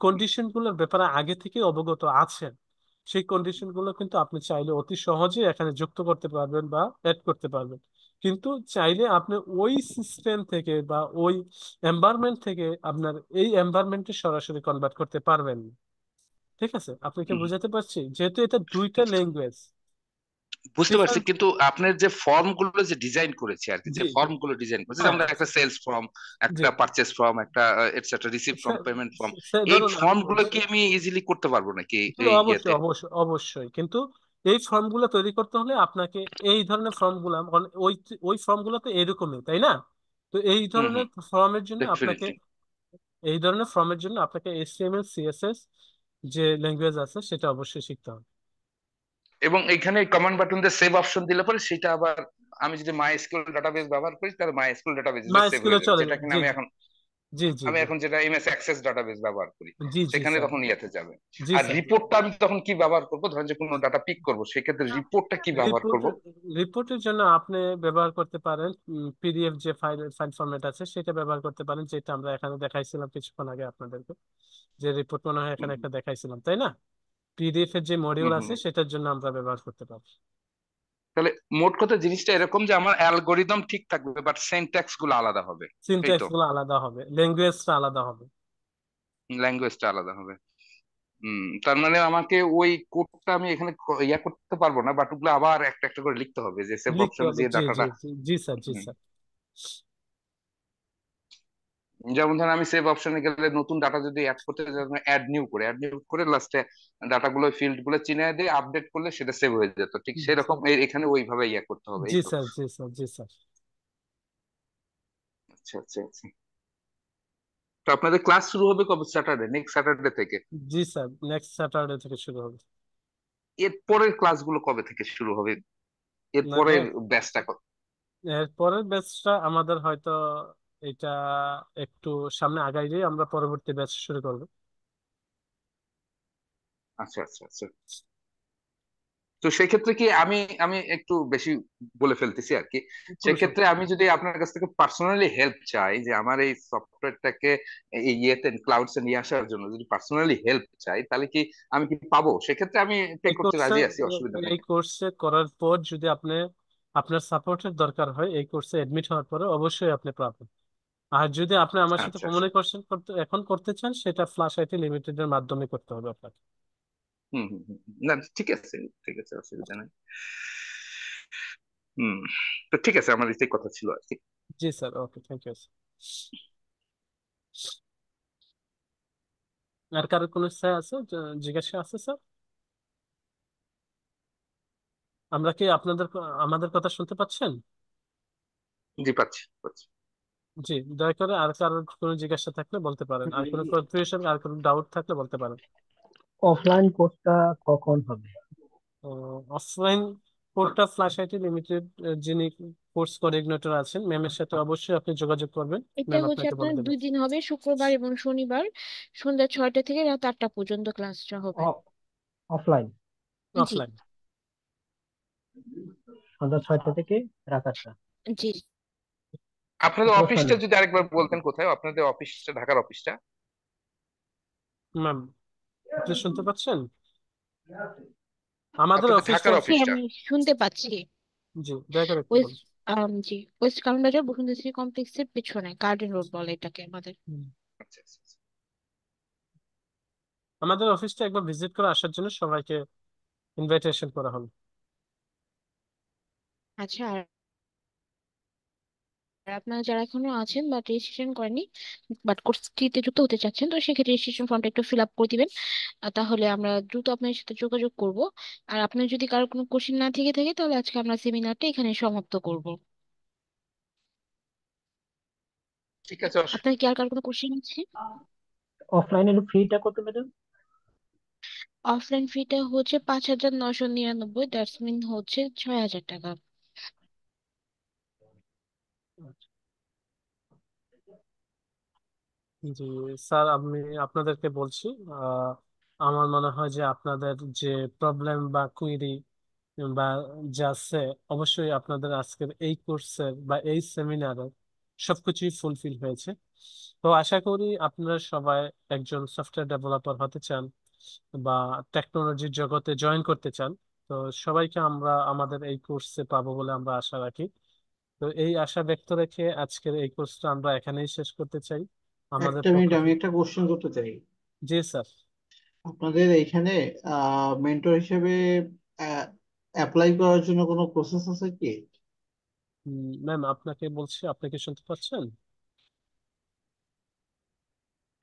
কন্ডিশন গুলোর ব্যাপারে আগে থেকে অবগত আছেন। সেই কন্ডিশন গুলো কিন্তু আপনি চাইলে অতি সহজেই এখানে যুক্ত করতে পারবেন বা অ্যাড করতে পারবেন। কিন্তু চাইলে আপনি ওই সিস্টেম থেকে বা ওই এনভায়রনমেন্ট থেকে আপনার এই এনভায়রনমেন্টে সরাসরি কনভার্ট করতে পারবেন না। ঠিক আছে, আপনাকে হুম। বোঝাতে পারছি? যেহেতু এটা দুইটা ল্যাঙ্গুয়েজ বুঝতে পারছি, ডিফারেন্ট। কিন্তু আপনার যে ফর্ম গুলো যে ডিজাইন করেছে আর কি, যে জি জি। ফর্ম গুলো ডিজাইন করেছে, হ্যাঁ, যেমন একটা সেলস ফর্ম, জি। একটা পারচেস ফর্ম, একটা etcetera, receive form, payment form, এই ধরুন আমি ফর্ম গুলো বলছি, কি আমি ইজিলি করতে পারবো নাকি জি, এই অবশ্যই ইয়েতে? অবশ্যই অবশ্যই, কিন্তু এই ফর্মগুলো তৈরি করতে হলে আপনাকে এই ধরনের ফর্মগুলো, ওই ওই ফর্মগুলো তো এরকমই, তাই না? তো এই হুম, ধরনের হুম, ফর্মের জন্য আপনাকে, ডেফিনেটলি। এই ধরনের ফর্মের জন্য আপনাকে এইচটিএমএল সিএসএস যে ল্যাঙ্গুয়েজ আছে সেটা অবশ্যই শিখতে হবে। এবং এখানে কমান্ড বাটন দিয়ে সেভ অপশন দিলে পরে সেটা আবার আমি যদি মাই এসকিউএল ডাটাবেস ব্যবহার করি তাহলে মাই এসকিউএল ডাটাবেসে মাই সেভ স্কুলে হয়ে যাবে, চলে যেটা যাবে। কিনা জি আমি জি এখন জি জি জি যেটা এমএস অ্যাক্সেস ডাটাবেস ব্যবহার করি জি জি সেখানে স্যার। তখন ইয়েতে যাবে। জি আর স্যার। রিপোর্টটা আমি তখন কি ব্যবহার করবো, ধরেন যে কোনো ডাটা পিক করবো সেক্ষেত্রে রিপোর্টটা কি ব্যবহার রিপোর্ট করব? রিপোর্টের জন্য আপনি ব্যবহার করতে পারেন পিডিএফ যে ফাইল ফাইল ফরম্যাট আছে সেটা ব্যবহার করতে পারেন, যেটা আমরা এখানে দেখাইছিলাম কিছুক্ষণ আগে আপনাদেরকে। যে রিপোর্ট মনে হয় এখানে একটা দেখাইছিলাম, তাই না? পিডিএফ এর যে হুম মডিউল হুম আছে হুম। সেটার জন্য আমরা ব্যবহার করতে পারি। তাহলে মোট কথা জিনিসটা এরকম যে আমার অ্যালগোরিদম ঠিক থাকবে বাট সিনট্যাক্স গুলো আলাদা হবে, এই সিনট্যাক্স তো, গুলো আলাদা হবে, ল্যাঙ্গুয়েজটা আলাদা হবে। ল্যাঙ্গুয়েজটা আলাদা হবে। তার মানে আমাকে ওই কোডটা আমি এখানে ইয়া করতে পারবো না, বাট ওগুলো আবার একটা একটা করে লিখতে হবে যে সেভ লিখতে অপশনে হবে, যে জি জি ডাটাটা। জি জি স্যার, জি স্যার। যেমন ধরেন আমি সেভ অপশনে গেলে নতুন ডাটা যদি অ্যাড করতে চাই, অ্যাড নিউ করে লাস্টে ডাটাগুলো ফিল্ড গুলো চিনে দিয়ে আপডেট করলে সেটা সেভ হয়ে যেত, ঠিক সেরকম এখানে ওইভাবে ইয়া করতে হবে, এই জি তো। স্যার, জি স্যার, জি স্যার। আচ্ছা আচ্ছা আচ্ছা। তো আপনাদের ক্লাস শুরু হবে কবে, স্যাটারডে, নেক্সট স্যাটারডে থেকে? জি স্যার, নেক্সট স্যাটারডে থেকে শুরু হবে। এর পরের ক্লাসগুলো কবে থেকে শুরু হবে, এর না, পরের ব্যাচটা? এর পরের ব্যাচটা আমাদের হয়তো এটা একটু সামনে আগাইলে আমরা পরবর্তী ব্যাচ শুরু করবো। আচ্ছা আচ্ছা আচ্ছা। তো সেক্ষেত্রে কি আমি আমি একটু বেশি বলে ফেলতেছি আর কি, কোনো সেক্ষেত্রে সমস্যা আমি যদি আপনার কাছ থেকে পার্সোনালি হেল্প চাই যে আমার এই সফটওয়্যারটাকে এই ইয়েতে ক্লাউডসে নিয়ে আসার জন্য যদি পার্সোনালি হেল্প চাই তাহলে কি আমি কি পাবো? সেক্ষেত্রে আমি পে এই করতে কোর্সে রাজি আছি, অসুবিধা নেই। এই কোর্সে করার পর যদি আপনি আপনার সাপোর্টের দরকার হয় এই কোর্সে এডমিট হওয়ার পরে অবশ্যই আপনি পাবেন। আর যদি আপনি আমার সাথে আচ্ছা আচ্ছা। কমিউনিকেশন করতে এখন করতে চান সেটা ফ্ল্যাশ আইটি লিমিটেড এর মাধ্যমে করতে হবে আপনাকে। না ঠিক আছে, ঠিক আছে, অসুবিধা নেই। হুম। তো ঠিক আছে, আমার এটাই কথা ছিল আর কি। জি স্যার, ওকে, থ্যাংক ইউ। আর কারো কোনো ইচ্ছা আছে, জিজ্ঞাসা আছে স্যার? আমরা কি আমাদের কথা শুনতে পাচ্ছেন? জি পাচ্ছি পাচ্ছি। জি, দয়া করে আর কারোর কোনো জিজ্ঞাসা থাকলে বলতে পারেন, আর কোনো কনফিউশন আর কোনো ডাউট থাকলে বলতে পারেন। অফলাইন কোর্সটা কখন হবে? অফলাইন কোর্সটা ফ্ল্যাশ আইটি লিমিটেড যিনি কোর্স কোঅর্ডিনেটর আছেন ম্যামের সাথে অবশ্যই আপনি যোগাযোগ করবেন। এটা ম্যাম হচ্ছে আপনাকে আপনার বলে দেবেন। 2 দিন হবে, শুক্রবার এবং শনিবার, সন্ধ্যা 6টা থেকে রাত 8টা পর্যন্ত ক্লাসটা হবে। অফলাইন জি অফলাইন। সন্ধ্যা 6টা থেকে রাত 8টা। জি। আপনাদের অফিসটা কোর্সটা যদি আরেকবার বলতেন, কোথায় আপনাদের অফিসটা, ঢাকার অফিসটা? ম্যাম, আপনি শুনতে পাচ্ছেন? আমাদের আপনাদের অফিসটা ঢাকার জি অফিসটা? আমি শুনতে পাচ্ছি। জি, দয়া করে একটু ওয়েস্ট বলুন। জি ওয়েস্ট কালুন্ডার বসুন্ধরা কমপ্লেক্সের পিছনে গার্ডেন রোড বলে এটাকে আমাদের। হুম। আচ্ছা আচ্ছা আচ্ছা। আমাদের অফিসটা একবার ভিজিট করে আসার জন্য সবাইকে ইনভাইটেশন করা হলো। আচ্ছা, আর আপনারা যারা এখনো আছেন বা রেজিস্ট্রেশন করেনি বাট কোর্সটিতে যুক্ত হতে চাচ্ছেন, তো সেক্ষেত্রে রেজিস্ট্রেশন ফর্মটা একটু ফিল আপ করে দিবেন। তাহলে আমরা দ্রুত আপনার সাথে যোগাযোগ করব। আর আপনার যদি কারো কোনো কোশ্চেন না থেকে থাকে তাহলে আজকে আমরা সেমিনারটা এখানে সমাপ্ত করব। ঠিক আছে। আপনার কি আর কারো কোনো কোশ্চেন আছে? অফলাইনের ফিটা কত ম্যাডাম? অফলাইন ফিটা হচ্ছে 5,999, দ্যাটস মিন হচ্ছে 6,000 টাকা। জি স্যার, আমি আপনাদেরকে বলছি, আহ, আমার মনে হয় যে আপনাদের যে প্রবলেম বা কুইরি বা যা আছে অবশ্যই আপনাদের আজকের এই কোর্সের বা এই সেমিনারের সবকিছুই ফুলফিল হয়েছে। তো আশা করি আপনারা সবাই একজন সফটওয়্যার ডেভেলপার হতে চান বা টেকনোলজির জগতে জয়েন করতে চান। তো সবাইকে আমরা আমাদের এই কোর্সে পাবো বলে আমরা আশা রাখি। তো এই আশা ব্যক্ত রেখে আজকের এই কোর্সটা আমরা এখানেই শেষ করতে চাই আমাদের একটা পক্ষ মিনিট, আমি থেকে। একটা কোশ্চেন করতে চাই। জি স্যার। আপনাদের এইখানে মেন্টর হিসেবে অ্যাপ্লাই করার জন্য কোনো প্রসেস আছে কি? ম্যাম, আপনাকে বলছি, আপনি কি শুনতে পাচ্ছেন?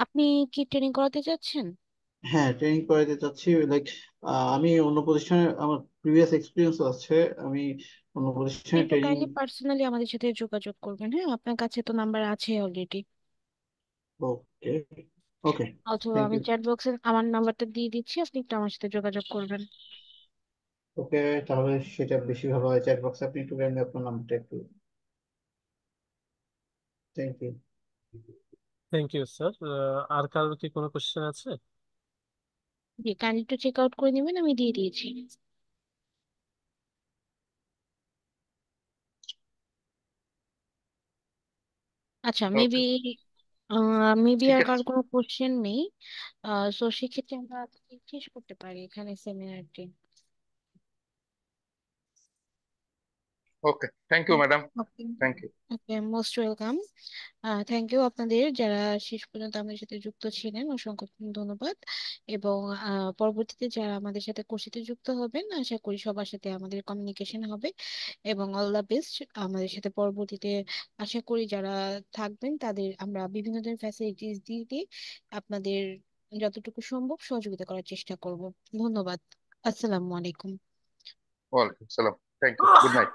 আপনি কি ট্রেনিং করাতে চাচ্ছেন? হ্যাঁ, ট্রেনিং করাতে চাচ্ছি। লাইক আমি অন্য প্রতিষ্ঠানে, আমার প্রিভিয়াস এক্সপিরিয়েন্স আছে, আমি অন্য আপনি প্রতিষ্ঠানে একটু ট্রেনিং। কাইন্ডলি পার্সোনালি আমাদের সাথে যোগাযোগ করবেন, হ্যাঁ? আপনার কাছে তো নাম্বার আছে অলরেডি। ওকে, ওকে, অথবা থ্যাংক আমি ইউ। চ্যাট বক্সে আমার নাম্বারটা দিয়ে দিচ্ছি, আপনি একটু আমার সাথে যোগাযোগ করবেন। ওকে, তাহলে সেটা বেশি ভালো হয়। চ্যাট বক্সে আপনি একটু কাইন্ডলি আপনার নামটা একটু। Thank you. Thank you sir. আর কারোর কি কোনো কোশ্চেন আছে? জি, কাইন্ডলি একটু চেক আউট করে নেবেন, আমি দিয়ে দিয়েছি। আচ্ছা, মেবি ওকে, মেবি ঠিক আর আছে। কার কোনো কোশ্চেন নেই। সো সেক্ষেত্রে আমরা আজকে শেষ করতে পারি এখানে সেমিনারটি। Okay, thank you madam. Okay. Thank you. Okay, most welcome. Thank you আপনাদের যারা শেষ পর্যন্ত আমাদের সাথে যুক্ত ছিলেন, অসংখ্য ধন্যবাদ। এবং পরবর্তীতে যারা আমাদের সাথে কোর্সে যুক্ত হবেন, আশা করি সবার সাথে আমাদের কমিউনিকেশন হবে। এবং অল দ্য বেস্ট আমাদের সাথে পরবর্তীতে। আশা করি যারা থাকবেন তাদের আমরা বিভিন্ন ধরনের ফ্যাসিলিটিস দিয়ে দিয়ে আপনাদের যতটুকু সম্ভব সহযোগিতা করার চেষ্টা করব। ধন্যবাদ। আসসালামু আলাইকুম। ওয়ালাইকুম সালাম। Thank you, good night.